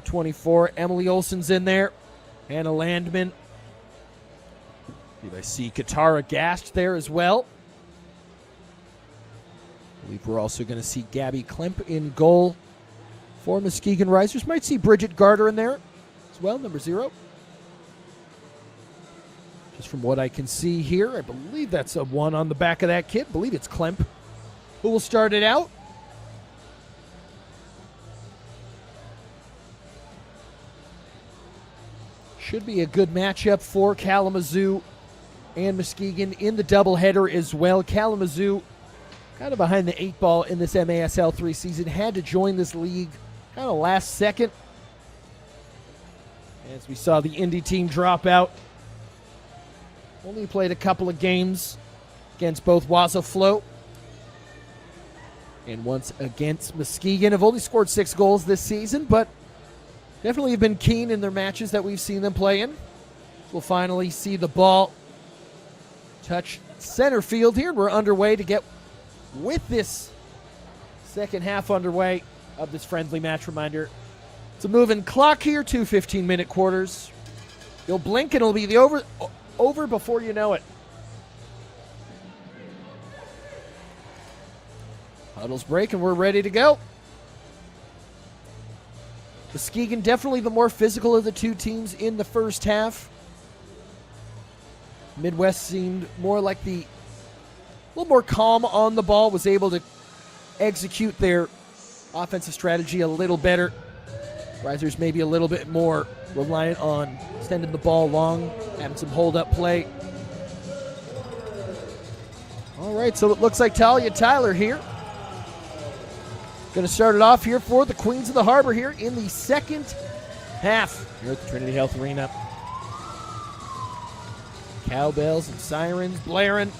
24. Emily Olsen's in there. Hannah Landman. I see Katara Gast there as well. I believe we're also going to see Gabby Klemp in goal for Muskegon RISERS. Might see Bridget Garter in there as well, number 0. Just from what I can see here, I believe that's a 1 on the back of that kit. I believe it's Klemp who will start it out. Should be a good matchup for Kalamazoo and Muskegon in the doubleheader as well. Kalamazoo kind of behind the 8 ball in this MASL 3 season. Had to join this league kind of last second. As we saw the Indy team drop out. Only played a couple of games against both Waza Flow and once against Muskegon. Have only scored 6 goals this season, but definitely have been keen in their matches that we've seen them play in. We'll finally see the ball touch center field here. We're underway to get with this second half underway of this friendly match. Reminder, it's a moving clock here, 2 15-minute quarters. You'll blink and it'll be the over before you know it. Huddles break and we're ready to go. Muskegon definitely the more physical of the two teams in the first half. Midwest seemed more like a little more calm on the ball, was able to execute their offensive strategy a little better. Risers maybe a little bit more reliant on extending the ball long, having some hold-up play. All right, so it looks like Talia Tyler here. Going to start it off here for the Queens of the Harbor here in the second half here at the Trinity Health Arena. Cowbells and sirens blaring.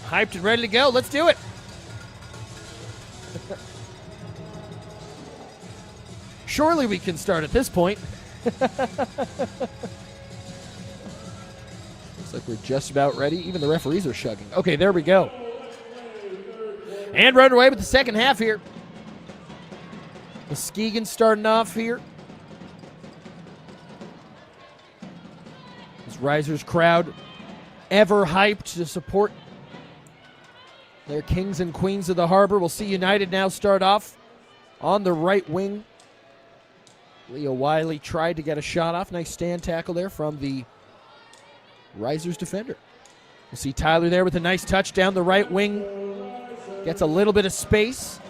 Hyped and ready to go. Let's do it. Surely we can start at this point. Looks like we're just about ready. Even the referees are shugging. Okay, there we go. And run away with the second half here. Muskegon starting off here. This Risers crowd ever hyped to support their kings and queens of the Harbor. We'll see United now start off on the right wing. Leah Wiley tried to get a shot off. Nice stand tackle there from the Risers defender. We'll see Tyler there with a nice touch down the right wing. Gets a little bit of space.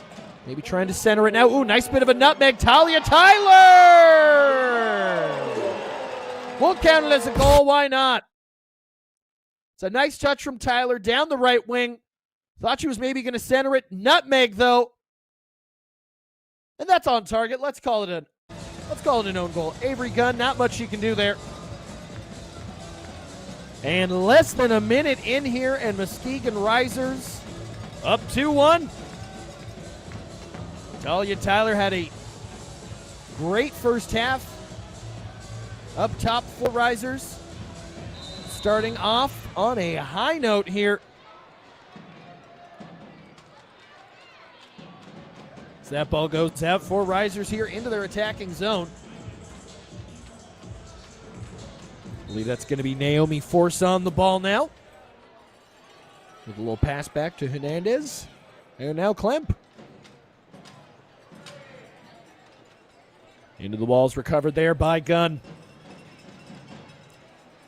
Maybe trying to center it now. Ooh, nice bit of a nutmeg. Talia Tyler! We'll count it as a goal. Why not? It's a nice touch from Tyler down the right wing. Thought she was maybe going to center it. Nutmeg, though. And that's on target. Let's call it an own goal. Avery Gunn, not much she can do there. And less than a minute in here, and Muskegon Risers up 2-1. Talia Tyler had a great first half. Up top for Risers. Starting off on a high note here. So that ball goes out for Risers here into their attacking zone. I believe that's going to be Naomi Force on the ball now. With a little pass back to Hernandez. And now Klemp. Into the walls, recovered there by Gunn.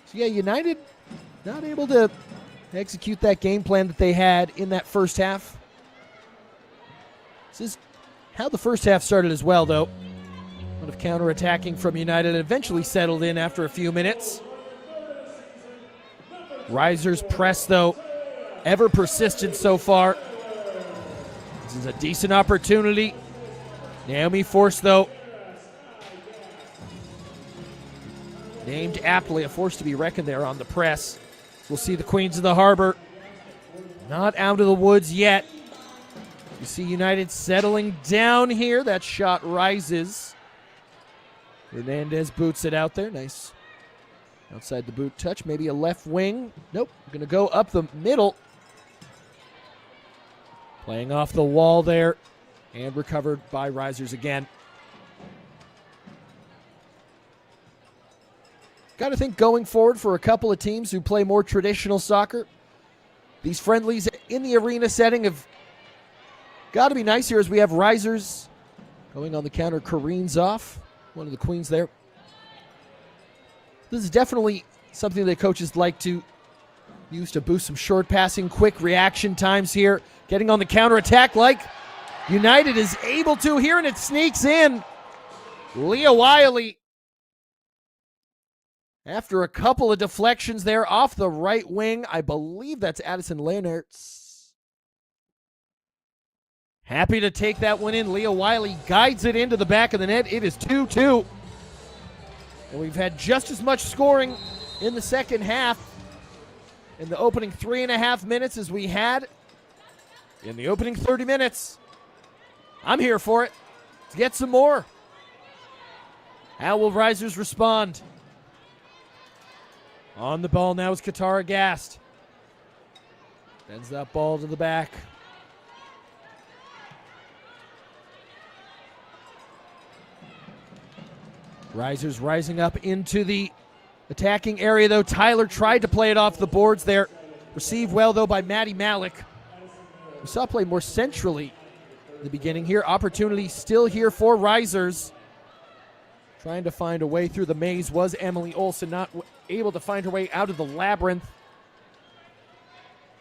So yeah, United not able to execute that game plan that they had in that first half. This is how the first half started as well, though. A lot of counterattacking from United eventually settled in after a few minutes. Risers press, though, ever persistent so far. This is a decent opportunity. Naomi Force, though, named aptly, a force to be reckoned there on the press. We'll see the Queens of the Harbor not out of the woods yet. You see United settling down here. That shot rises. Hernandez boots it out there. Nice. Outside the boot touch. Maybe a left wing. Nope. Going to go up the middle. Playing off the wall there. And recovered by Risers again. Got to think going forward for a couple of teams who play more traditional soccer. These friendlies in the arena setting have got to be nice here as we have Risers going on the counter. Careens off. One of the queens there. This is definitely something that coaches like to use to boost some short passing, quick reaction times here. Getting on the counterattack like United is able to here, and it sneaks in. Leah Wiley, after a couple of deflections there off the right wing, I believe that's Addison Leonards. Happy to take that one in. Leah Wiley guides it into the back of the net. It is 2-2. And we've had just as much scoring in the second half in the opening 3.5 minutes as we had in the opening 30 minutes. I'm here for it. Let's get some more. How will Risers respond? On the ball now is Katara Gast. Bends that ball to the back. Risers rising up into the attacking area, though. Tyler tried to play it off the boards there. Received well, though, by Maddie Malik. We saw play more centrally in the beginning here. Opportunity still here for Risers. Trying to find a way through the maze was Emily Olsen, not able to find her way out of the labyrinth.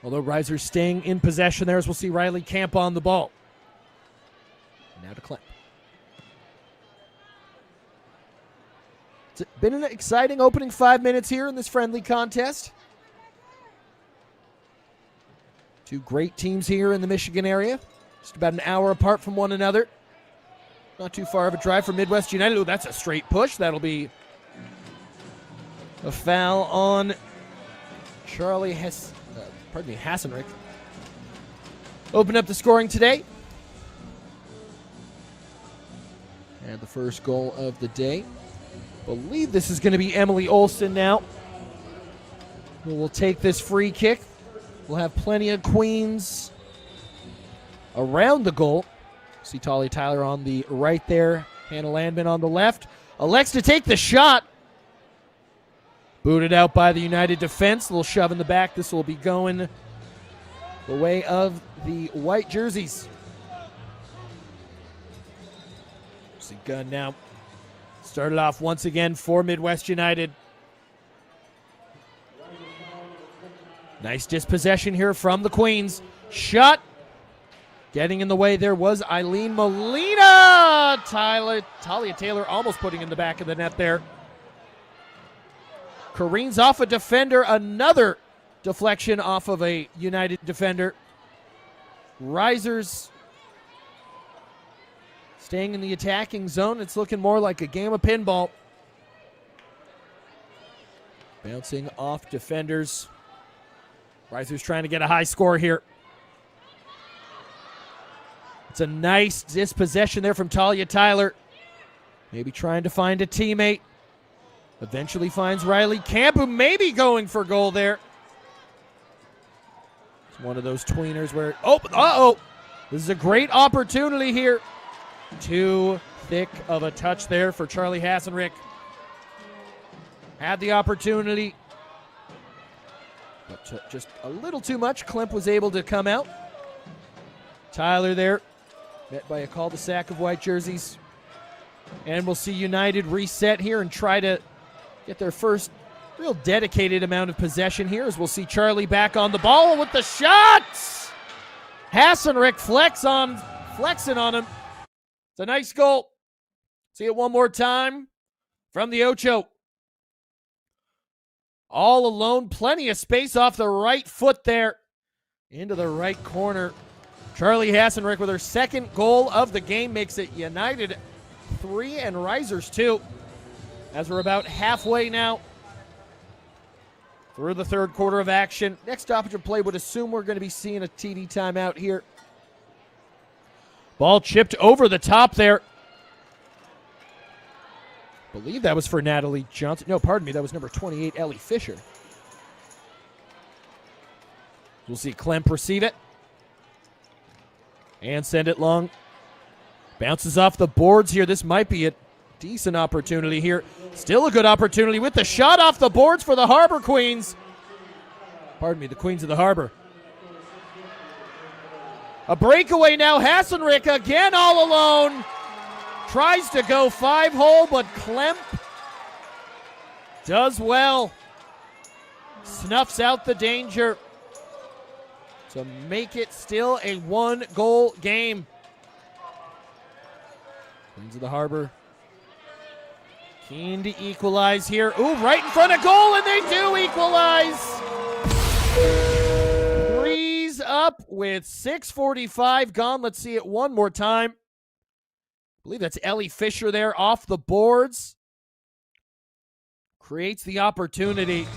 Although Risers staying in possession there, as we'll see Riley Camp on the ball. Now to Klemp. It's been an exciting opening 5 minutes here in this friendly contest. Two great teams here in the Michigan area. Just about an hour apart from one another. Not too far of a drive for Midwest United. Oh, that's a straight push. That'll be a foul on Hassenrick. Open up the scoring today. And the first goal of the day. Believe this is going to be Emily Olson now, who will take this free kick. We'll have plenty of queens around the goal. See Talia Tyler on the right there. Hannah Landman on the left. Elects to take the shot. Booted out by the United defense. A little shove in the back. This will be going the way of the white jerseys. See Gunn now. Started off once again for Midwest United. Nice dispossession here from the Queens. Shot. Getting in the way there was Eileen Molina. Talia Taylor almost putting in the back of the net there. Careens off a defender. Another deflection off of a United defender. Risers staying in the attacking zone. It's looking more like a game of pinball. Bouncing off defenders. Risers trying to get a high score here. It's a nice dispossession there from Talia Tyler. Maybe trying to find a teammate. Eventually finds Riley Camp, who may be going for goal there. It's one of those tweeners where, this is a great opportunity here. Too thick of a touch there for Charlie Hassenrick. Had the opportunity, but just a little too much. Klemp was able to come out. Tyler there, met by a cul-de-sac of white jerseys. And we'll see United reset here and try to get their first real dedicated amount of possession here, as we'll see Charlie back on the ball with the shots. Hassenrick flexing on him. It's a nice goal. See it one more time from the Ocho. All alone, plenty of space off the right foot there. Into the right corner. Charlie Hassenrick with her second goal of the game makes it United 3 and Risers 2. As we're about halfway now through the third quarter of action. Next stoppage of play would assume we're going to be seeing a TD timeout here. Ball chipped over the top there. Believe that was for Natalie Johnson. No, pardon me, that was number 28, Ellie Fisher. We'll see Klemp receive it. And send it long. Bounces off the boards here. This might be a decent opportunity here. Still a good opportunity with the shot off the boards for the Harbor Queens. Pardon me, the Queens of the Harbor. A breakaway now. Hassenrick again all alone. Tries to go 5-hole, but Klemp does well. Snuffs out the danger to make it still a 1-goal game. Queens of the Harbor keen to equalize here. Ooh, right in front of goal, and they do equalize. 3's up with 6:45 gone. Let's see it one more time. I believe that's Ellie Fisher there off the boards. Creates the opportunity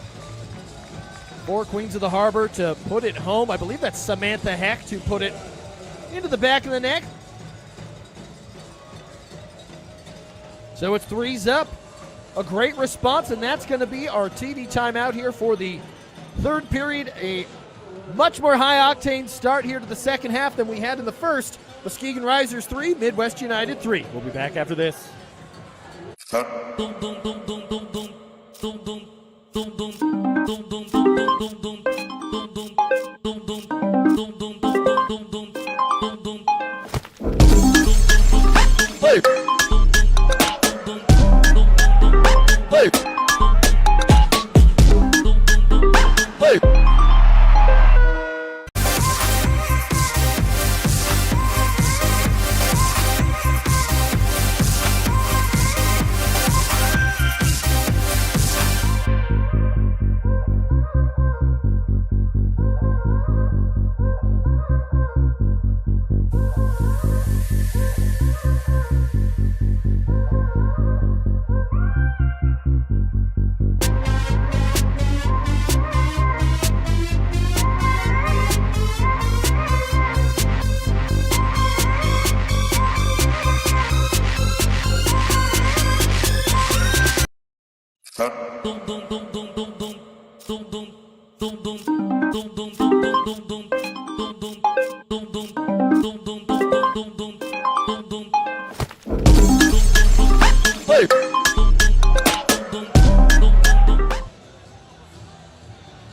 for Queens of the Harbor to put it home. I believe that's Samantha Hecht who put it into the back of the net. So it's 3's up. A great response, and that's going to be our TD timeout here for the third period. A much more high-octane start here to the second half than we had in the first. Muskegon Risers 3, Midwest United 3. We'll be back after this. Hey. Hey. Hey.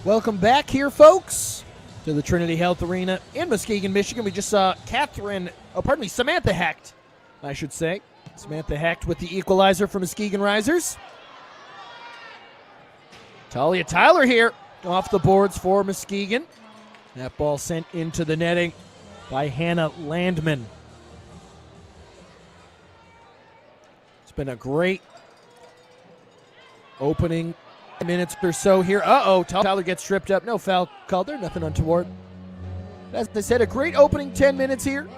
Welcome back here, folks, to the Trinity Health Arena in Muskegon, Michigan. We just saw Samantha Hecht, I should say. Samantha Hecht with the equalizer for Muskegon Risers. Talia Tyler here off the boards for Muskegon. That ball sent into the netting by Hannah Landman. It's been a great opening minutes or so here. Tyler gets tripped up. No foul called there. Nothing untoward. As I said, a great opening 10 minutes here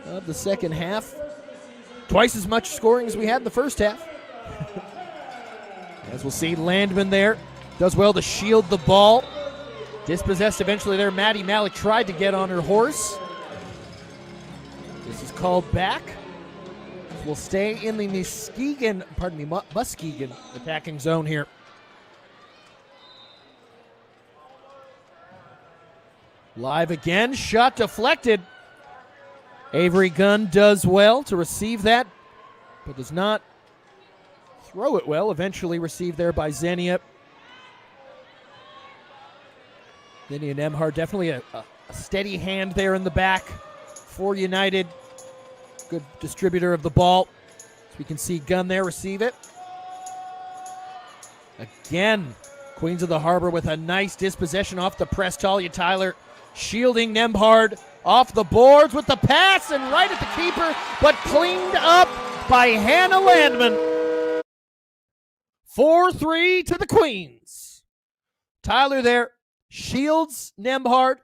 of the second half. Twice as much scoring as we had in the first half. As we'll see, Landman there does well to shield the ball. Dispossessed eventually there. Maddie Malik tried to get on her horse. This is called back. We'll stay in the Muskegon attacking zone here. Live again, shot deflected. Avery Gunn does well to receive that, but does not throw it well. Eventually received there by Xenia. Xenia Nemhard, definitely a steady hand there in the back for United. Good distributor of the ball. So we can see Gunn there receive it. Again, Queens of the Harbor with a nice dispossession off the press. Talia Tyler shielding Nemhard off the boards with the pass and right at the keeper, but cleaned up by Hannah Landman. 4-3 to the Queens. Tyler there shields Nemhard.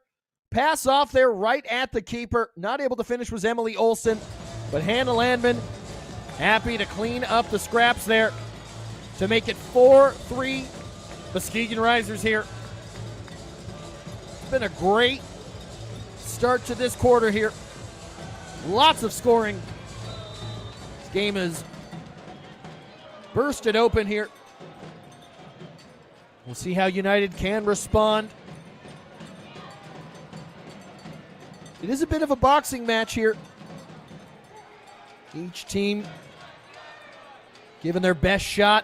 Pass off there right at the keeper. Not able to finish was Emily Olsen, but Hannah Landman happy to clean up the scraps there to make it 4-3 Muskegon Risers here. It's been a great start to this quarter here. Lots of scoring. This game is bursted open here. We'll see how United can respond. It is a bit of a boxing match here. Each team giving their best shot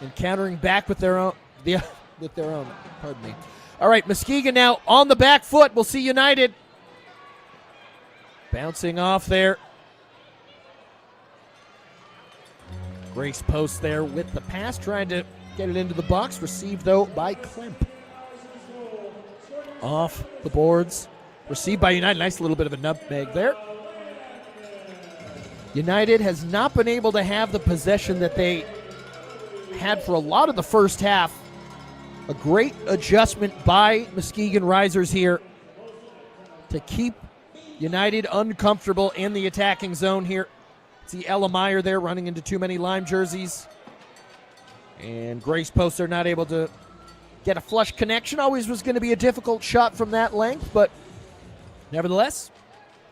and countering back with their own. Pardon me. All right, Muskegon now on the back foot. We'll see United bouncing off there. Grace Post there with the pass, trying to get it into the box. Received, though, by Klemp. Off the boards. Received by United. Nice little bit of a nutmeg there. United has not been able to have the possession that they had for a lot of the first half. A great adjustment by Muskegon Risers here to keep United uncomfortable in the attacking zone here. See Ella Meyer there running into too many Lime jerseys. And Grace Post are not able to get a flush connection. Always was going to be a difficult shot from that length, but nevertheless,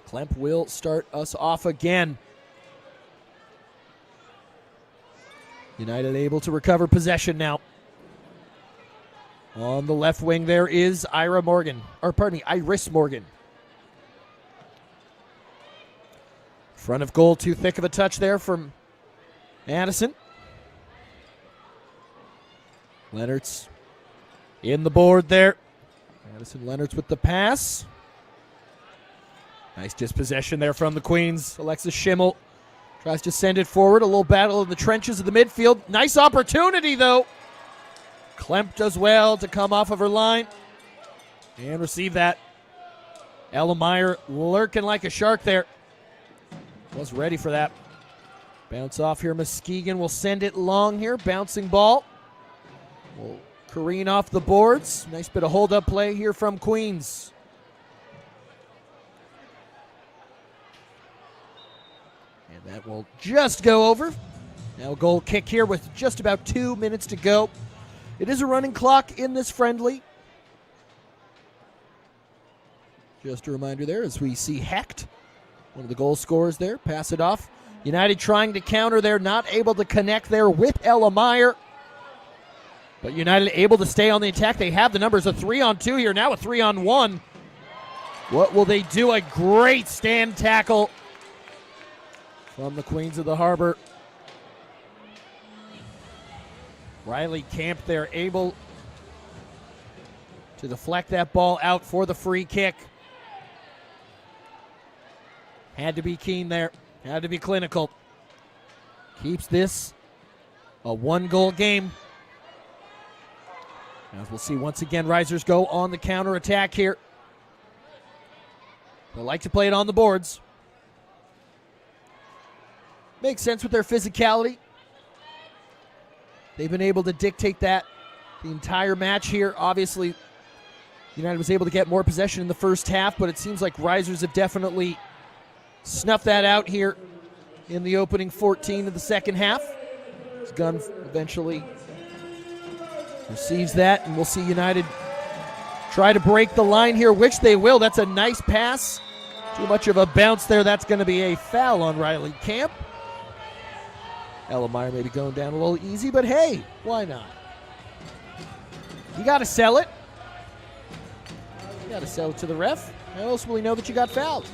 Klemp will start us off again. United able to recover possession now. On the left wing there is Iris Morgan. Front of goal, too thick of a touch there from Addison. Leonards in the board there. Addison Leonards with the pass. Nice dispossession there from the Queens. Alexis Schimmel tries to send it forward. A little battle in the trenches of the midfield. Nice opportunity, though. Klemp does well to come off of her line and receive that. Ella Meyer lurking like a shark there. Was ready for that. Bounce off here. Muskegon will send it long here. Bouncing ball. Will careen off the boards. Nice bit of hold-up play here from Queens. And that will just go over. Now a goal kick here with just about 2 minutes to go. It is a running clock in this friendly. Just a reminder there as we see Hecht, one of the goal scorers there, pass it off. United trying to counter there, not able to connect there with Ella Meyer. But United able to stay on the attack. They have the numbers, a 3-on-2 here, now a 3-on-1. What will they do? A great stand tackle from the Queens of the Harbor. Riley Camp there able to deflect that ball out for the free kick. Had to be keen there. Had to be clinical. Keeps this a one-goal game. As we'll see once again, Risers go on the counter-attack here. They like to play it on the boards. Makes sense with their physicality. They've been able to dictate that the entire match here. Obviously, United was able to get more possession in the first half, but it seems like Risers have definitely snuffed that out here in the opening 14 of the second half. As Gunn eventually receives that, and we'll see United try to break the line here, which they will. That's a nice pass. Too much of a bounce there. That's going to be a foul on Riley Camp. Ellemeyer maybe going down a little easy, but hey, why not? You got to sell it. You got to sell it to the ref. How else will he know that you got fouled?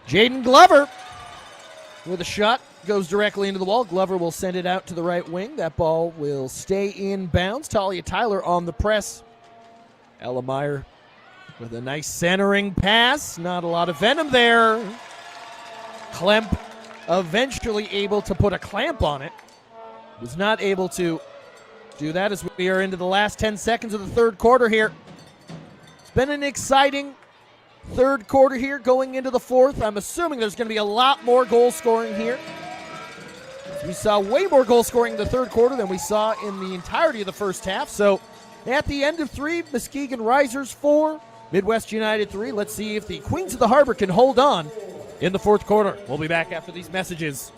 Jaden Glover with a shot. Goes directly into the wall. Glover will send it out to the right wing. That ball will stay in bounds. Talia Tyler on the press. Ellemeyer with a nice centering pass. Not a lot of venom there. Klemp eventually able to put a clamp on it. Was not able to do that as we are into the last 10 seconds of the third quarter here. It's been an exciting third quarter here going into the fourth. I'm assuming there's going to be a lot more goal scoring here. We saw way more goal scoring in the third quarter than we saw in the entirety of the first half. So at the end of 3, Muskegon Risers 4, Midwest United 3. Let's see if the Queens of the Harbor can hold on in the fourth quarter. We'll be back after these messages.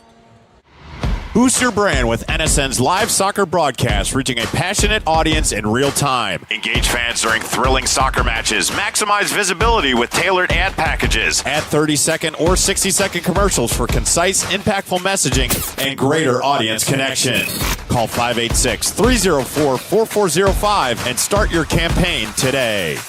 Boost your brand with NSN's live soccer broadcast, reaching a passionate audience in real time. Engage fans during thrilling soccer matches. Maximize visibility with tailored ad packages. Add 30-second or 60-second commercials for concise, impactful messaging and greater audience connection. Call 586-304-4405 and start your campaign today.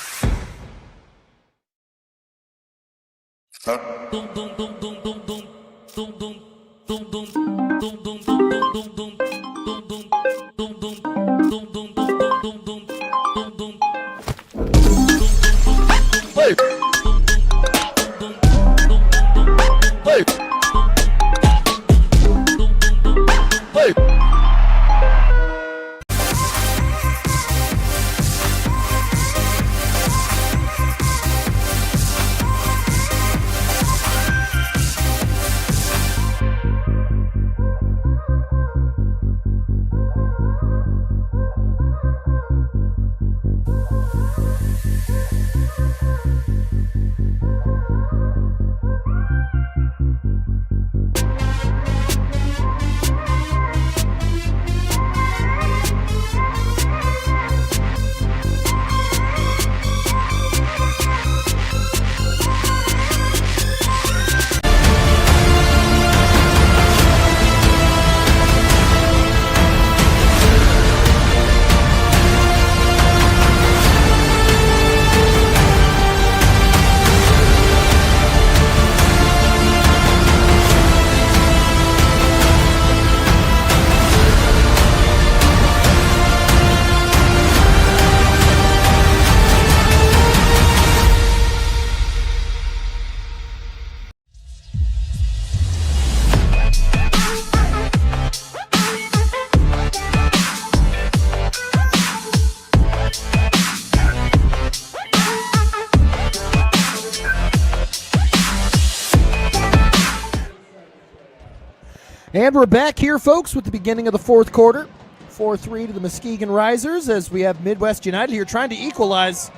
And we're back here, folks, with the beginning of the fourth quarter. 4-3 to the Muskegon Risers as we have Midwest United here trying to equalize.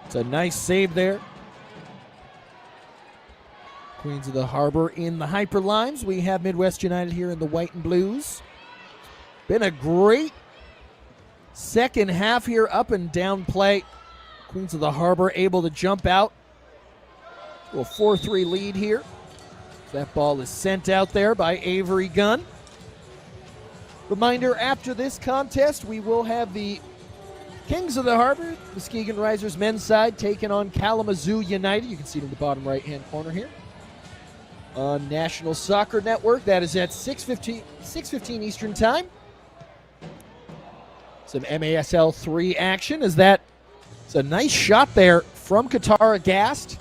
It's a nice save there. Queens of the Harbor in the Hyperlines. We have Midwest United here in the white and blues. Been a great second half here, up and down play. Queens of the Harbor able to jump out to a 4-3 lead here. That ball is sent out there by Avery Gunn. Reminder, after this contest, we will have the Kings of the Harbor, Muskegon RISERS men's side, taking on Kalamazoo United. You can see it in the bottom right-hand corner here. On National Soccer Network, that is at 6:15 Eastern Time. Some MASL 3 action as that it's a nice shot there from Katara Gast.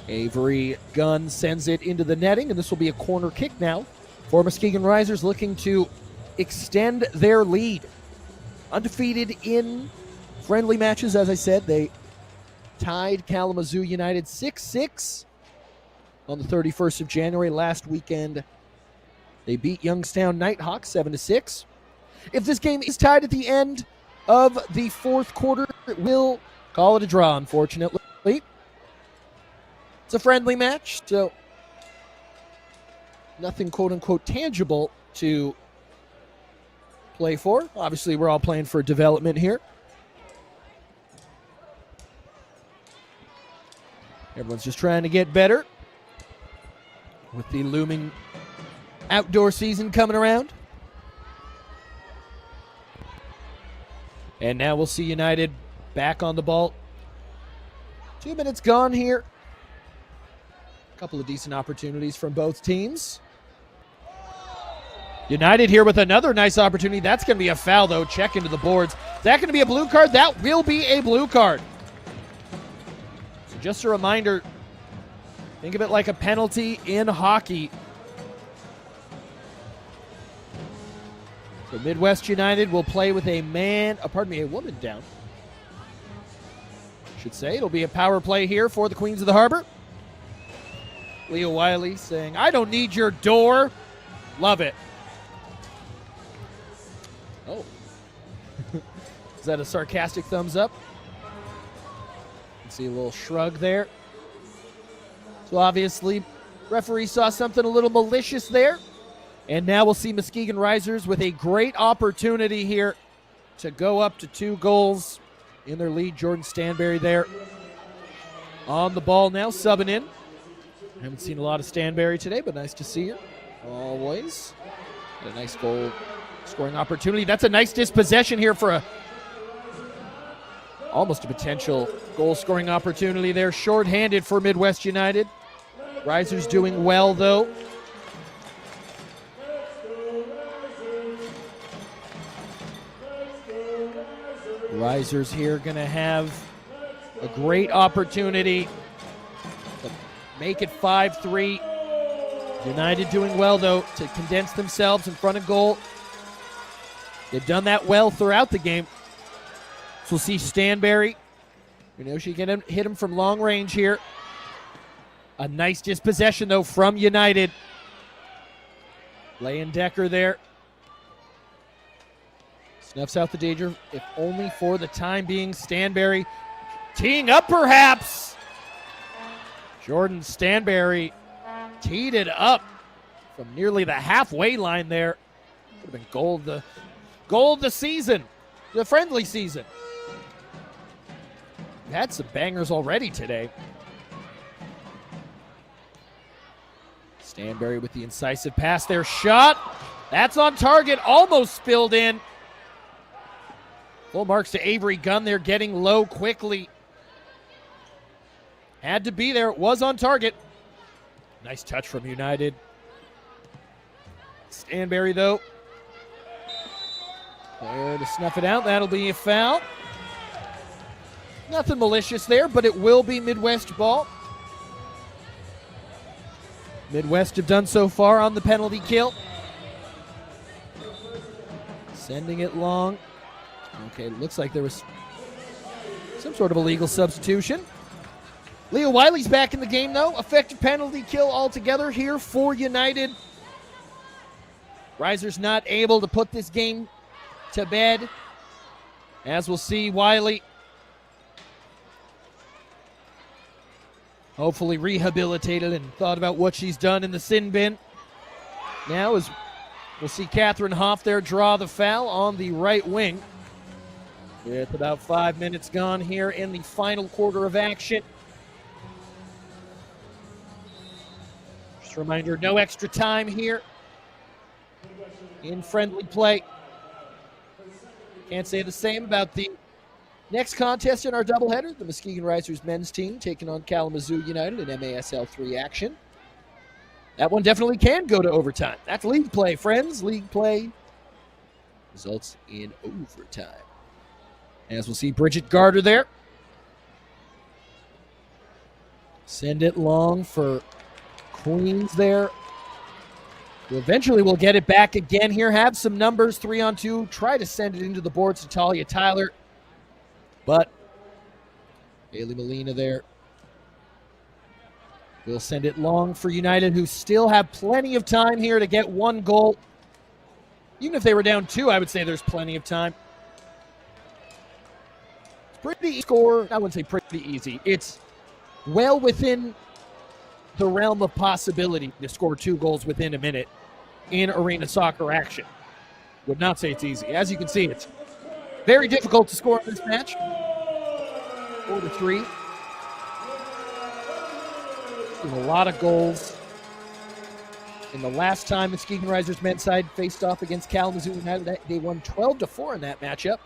Avery Gunn sends it into the netting, and this will be a corner kick now for Muskegon RISERS, looking to extend their lead. Undefeated in friendly matches, as I said. They tied Kalamazoo United 6-6 on the 31st of January last weekend. They beat Youngstown Nighthawks 7-6. If this game is tied at the end of the fourth quarter, it will call it a draw, unfortunately. It's a friendly match, so nothing quote-unquote tangible to play for. Obviously, we're all playing for development here. Everyone's just trying to get better with the looming outdoor season coming around. And now we'll see United back on the ball. 2 minutes gone here. A couple of decent opportunities from both teams. United here with another nice opportunity. That's going to be a foul, though. Check into the boards. Is that going to be a blue card? That will be a blue card. So just a reminder, think of it like a penalty in hockey. So Midwest United will play with a woman down. Should say it'll be a power play here for the Queens of the Harbor. Leah Wiley saying, "I don't need your door." Love it. Oh. Is that a sarcastic thumbs up? You can see a little shrug there. So obviously, referee saw something a little malicious there. And now we'll see Muskegon RISERS with a great opportunity here to go up to 2 goals in their lead. Jordan Stanberry there on the ball now, subbing in. Haven't seen a lot of Stanberry today, but nice to see her always. Got a nice goal scoring opportunity. That's a nice dispossession here for almost a potential goal scoring opportunity there. Short-handed for Midwest United. RISERS doing well, though. RISERS here going to have a great opportunity to make it 5-3. United doing well, though, to condense themselves in front of goal. They've done that well throughout the game. So we'll see Stanberry. We know she can hit him from long range here. A nice dispossession, though, from United. Leyen Decker there. Snuffs out the danger, if only for the time being. Stanberry teeing up, perhaps. Jordan Stanberry teed it up from nearly the halfway line there. Could have been goal of the season, the friendly season. We've had some bangers already today. Stanberry with the incisive pass there. Shot. That's on target. Almost spilled in. Full marks to Avery Gunn there, getting low quickly. Had to be there. It was on target. Nice touch from United. Stanberry, though, there to snuff it out. That'll be a foul. Nothing malicious there, but it will be Midwest ball. Midwest have done so far on the penalty kill. Sending it long. Okay, it looks like there was some sort of illegal substitution. Leah Wiley's back in the game, though. Effective penalty kill altogether here for United. RISERS not able to put this game to bed. As we'll see, Wiley hopefully rehabilitated and thought about what she's done in the sin bin. Now as we'll see Catherine Hoff there draw the foul on the right wing. With about 5 minutes gone here in the final quarter of action. Just a reminder, no extra time here. in friendly play. Can't say the same about the next contest in our doubleheader, the Muskegon RISERS men's team taking on Kalamazoo United in MASL 3 action. That one definitely can go to overtime. That's league play, friends. League play results in overtime. As we'll see Bridget Garter there. Send it long for Queens there. Who eventually will get it back again here. Have some numbers, 3-on-2. Try to send it into the boards to Talia Tyler. But Bailey Molina there will send it long for United, who still have plenty of time here to get one goal. Even if they were down 2, I would say there's plenty of time. It's pretty score. I wouldn't say pretty easy. It's well within the realm of possibility to score 2 goals within a minute in arena soccer action. Would not say it's easy. As you can see, it's very difficult to score in this match. 4-3. There's a lot of goals. In the last time the Muskegon RISERS men's side faced off against Kalamazoo United, they won 12-4 in that matchup.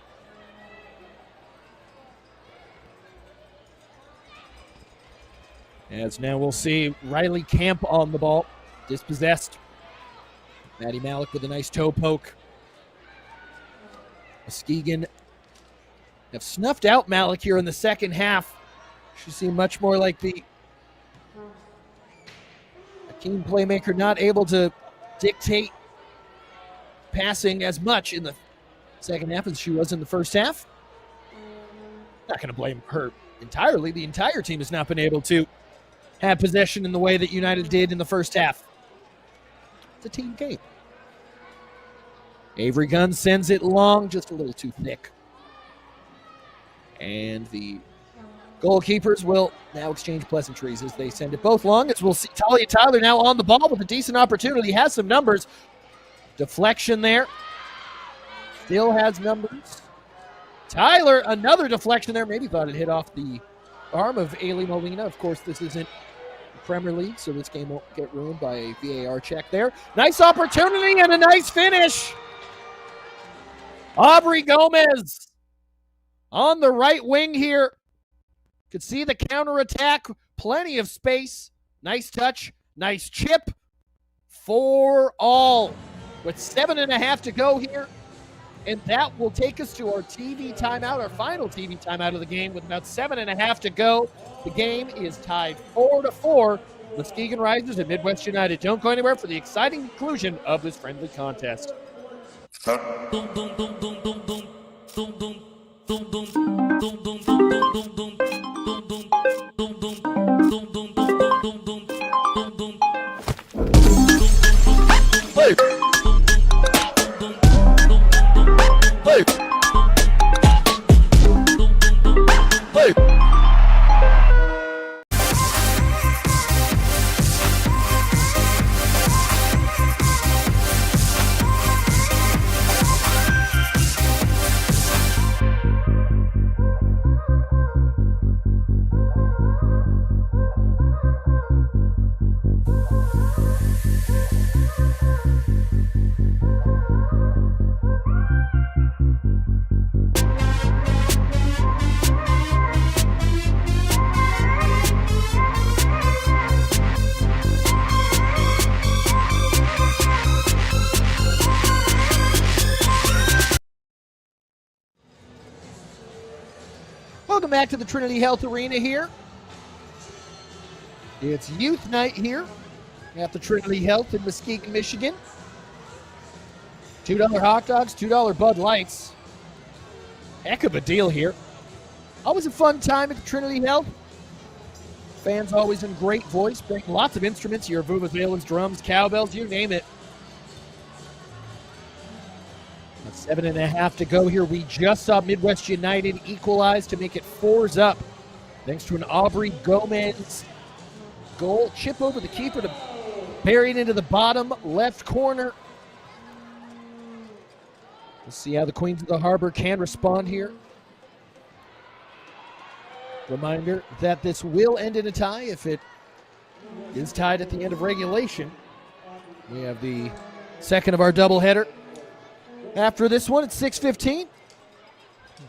As now we'll see Riley Camp on the ball, dispossessed. Maddie Malik with a nice toe poke. Muskegon have snuffed out Malik here in the second half. She seemed much more like a keen playmaker, not able to dictate passing as much in the second half as she was in the first half. Not going to blame her entirely. The entire team has not been able to have possession in the way that United did in the first half. It's a team game. Avery Gunn sends it long, just a little too thick. And the goalkeepers will now exchange pleasantries as they send it both long. As we'll see Talia Tyler now on the ball with a decent opportunity. Has some numbers. Deflection there. Still has numbers. Tyler, another deflection there. Maybe thought it hit off the arm of Ailey Molina. Of course, this isn't the Premier League, so this game won't get ruined by a VAR check there. Nice opportunity and a nice finish. Aubrey Gomez on the right wing here. Could see the counterattack. Plenty of space. Nice touch. Nice chip. 4-all. With 7.5 to go here. And that will take us to our TV timeout, our final TV timeout of the game with about 7.5 to go. The game is tied 4-4. Muskegon RISERS and Midwest United. Don't go anywhere for the exciting conclusion of this friendly contest. Play. Play. Play. Welcome back to the Trinity Health Arena here. It's youth night here at the Trinity Health in Muskegon, Michigan. $2 hot dogs, $2 Bud Lights. Heck of a deal here. Always a fun time at the Trinity Health. Fans always in great voice, bring lots of instruments, your vuvuzelas, drums, cowbells, you name it. 7.5 to go here. We just saw Midwest United equalize to make it 4s up. Thanks to an Aubrey Gomez goal. Chip over the keeper to bury it into the bottom left corner. We'll see how the Queens of the Harbor can respond here. Reminder that this will end in a tie if it is tied at the end of regulation. We have the Second of our doubleheader. After this one, it's 6:15.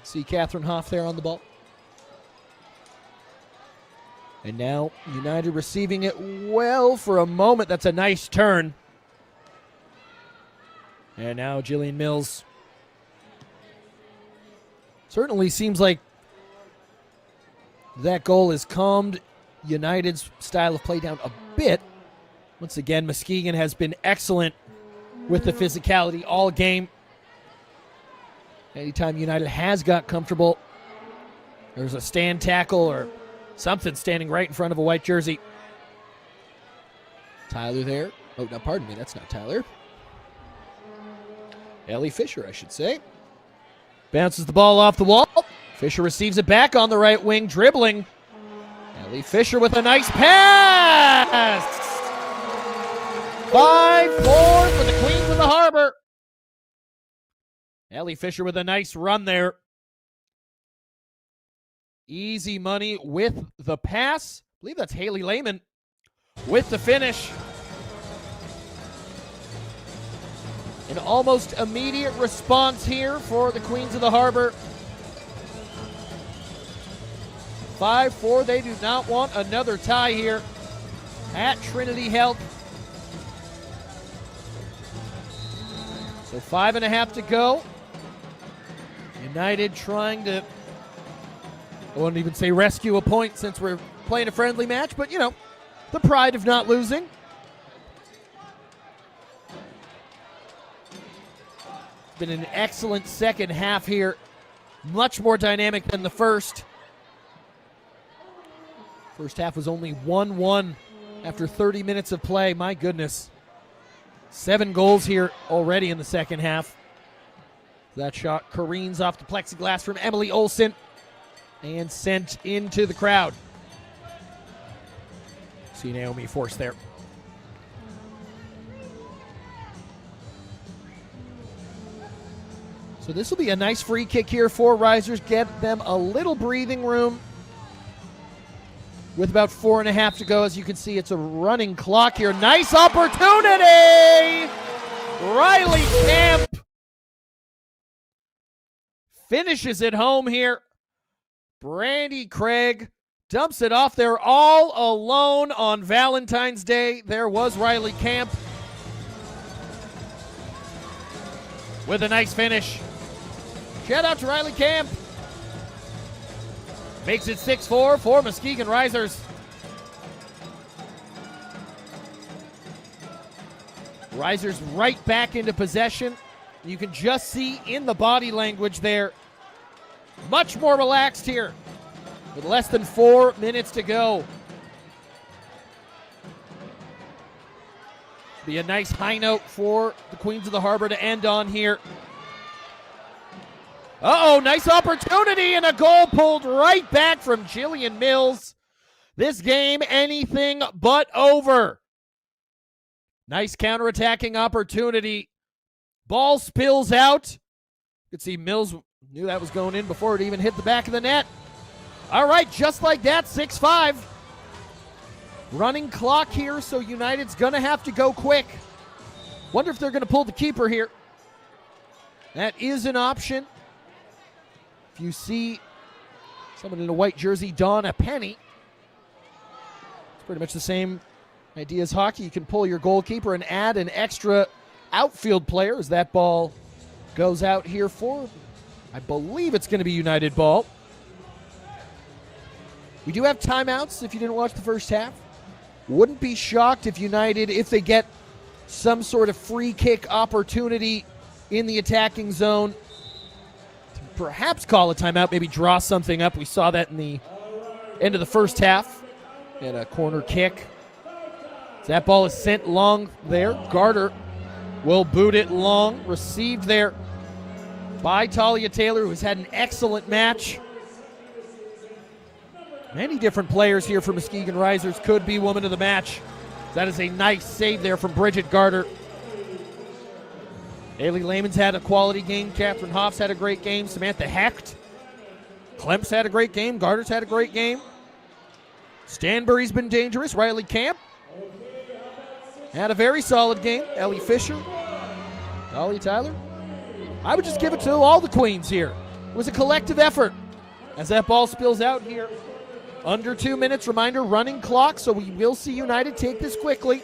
See Catherine Hoff there on the ball. And now United receiving it well for a moment. That's a nice turn. And now Jillian Mills. Certainly seems like that goal has calmed United's style of play down a bit. Once again, Muskegon has been excellent with the physicality all game. Anytime United has got comfortable, there's a stand tackle or something standing right in front of a white jersey. Tyler there. Oh, no, pardon me, that's not Tyler. Ellie Fisher, I should say. Bounces the ball off the wall. Fisher receives it back on the right wing, dribbling. Ellie Fisher with a nice pass. 5-4 for the Queens of the Harbor. Ellie Fisher with a nice run there. Easy money with the pass. I believe that's Haley Lehman with the finish. An almost immediate response here for the Queens of the Harbor. 5-4. They do not want another tie here at Trinity Health. So 5.5 to go. United trying to, I wouldn't even say rescue a point since we're playing a friendly match, but, you know, the pride of not losing. It's been an excellent second half here. Much more dynamic than the first. First half was only 1-1 after 30 minutes of play. My goodness. 7 goals here already in the second half. That shot careens off the plexiglass from Emily Olsen and sent into the crowd. See Naomi Force there. So this will be a nice free kick here for Risers. Get them a little breathing room. With about 4.5 to go, as you can see, it's a running clock here. Nice opportunity! Riley Camp finishes it home here. Brandy Craig dumps it off there all alone on Valentine's Day. There was Riley Camp with a nice finish. Shout out to Riley Camp. Makes it 6-4 for Muskegon Risers. Risers right back into possession. You can just see in the body language there, much more relaxed here with less than 4 minutes to go. Be a nice high note for the Queens of the Harbor to end on here. Uh-oh, nice opportunity and a goal pulled right back from Jillian Mills. This game, anything but over. Nice counterattacking opportunity. Ball spills out. You can see Mills knew that was going in before it even hit the back of the net. All right, just like that, 6-5. Running clock here, so United's going to have to go quick. Wonder if they're going to pull the keeper here. That is an option. If you see someone in a white jersey don a penny, it's pretty much the same idea as hockey. You can pull your goalkeeper and add an extra outfield player as that ball goes out here for, I believe it's going to be United ball. We do have timeouts if you didn't watch the first half. Wouldn't be shocked if United, if they get some sort of free kick opportunity in the attacking zone, to perhaps call a timeout, maybe draw something up. We saw that in the end of the first half. And a corner kick. That ball is sent long there. Garter will boot it long. Received there by Talia Taylor, who has had an excellent match. Many different players here for Muskegon Risers could be woman of the match. That is a nice save there from Bridget Garter. Haley Lehman's had a quality game. Catherine Hoff's had a great game. Samantha Hecht. Klemps had a great game. Garter's had a great game. Stanbury's been dangerous. Riley Camp had a very solid game. Ellie Fisher Golly, Tyler, I would just give it to all the queens here. It was a collective effort as that ball spills out here. Under 2 minutes, reminder, running clock, so we will see United take this quickly.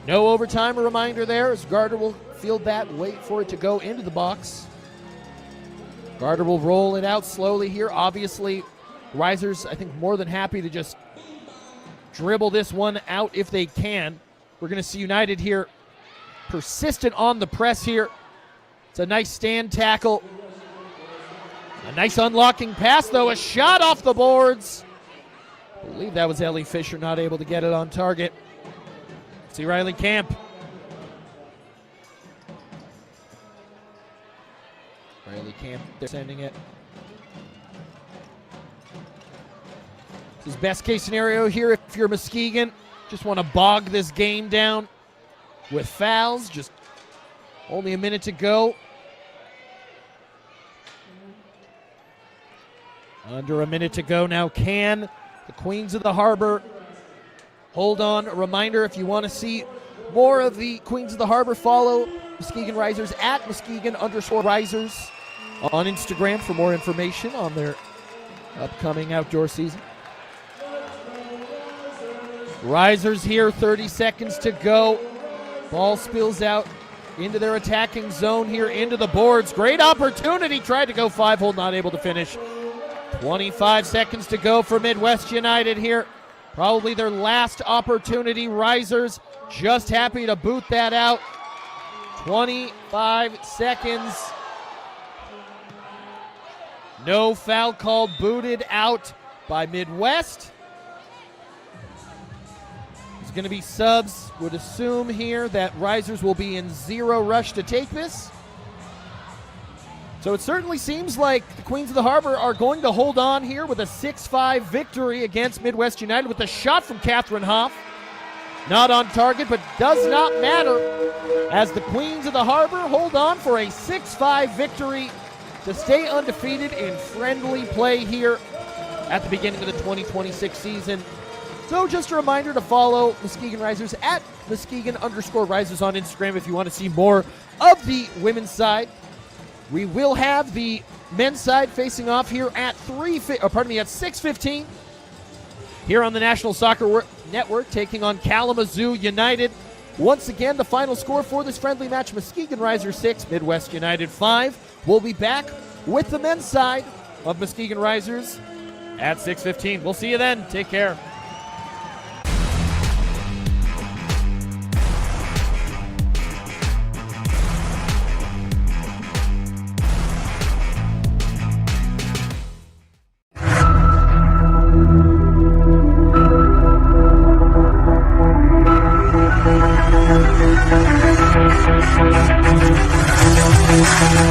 No overtime, a reminder there as Gardner will field that, wait for it to go into the box. Gardner will roll it out slowly here. Obviously, Risers, I think, more than happy to just dribble this one out if they can. We're going to see United here persistent on the press here. It's a nice stand tackle. A nice unlocking pass, though. A shot off the boards. I believe that was Ellie Fisher, not able to get it on target. See Riley Camp. Riley Camp, they're sending it. This is best case scenario here if you're Muskegon. Just want to bog this game down with fouls. Just only a minute to go. Under a minute to go now. Can the Queens of the Harbor hold on? A reminder, if you want to see more of the Queens of the Harbor, follow Muskegon Risers at Muskegon_Risers on Instagram for more information on their upcoming outdoor season. Risers here, 30 seconds to go. Ball spills out into their attacking zone here, into the boards. Great opportunity, tried to go 5-hole, not able to finish. 25 seconds to go for Midwest United here. Probably their last opportunity. Risers just happy to boot that out. 25 seconds. No foul called, booted out by Midwest. There's going to be subs. Would assume here that Risers will be in zero rush to take this. So it certainly seems like the Queens of the Harbor are going to hold on here with a 6-5 victory against Midwest United with a shot from Catherine Hoff. Not on target, but does not matter as the Queens of the Harbor hold on for a 6-5 victory to stay undefeated in friendly play here at the beginning of the 2026 season. So just a reminder to follow Muskegon Risers at Muskegon_Risers on Instagram if you want to see more of the women's side. We will have the men's side facing off here at 6:15 here on the National Soccer Network, taking on Kalamazoo United. Once again, the final score for this friendly match, Muskegon Risers 6, Midwest United 5. We'll be back with the men's side of Muskegon Risers at 6:15. We'll see you then. Take care.
We'll be right back.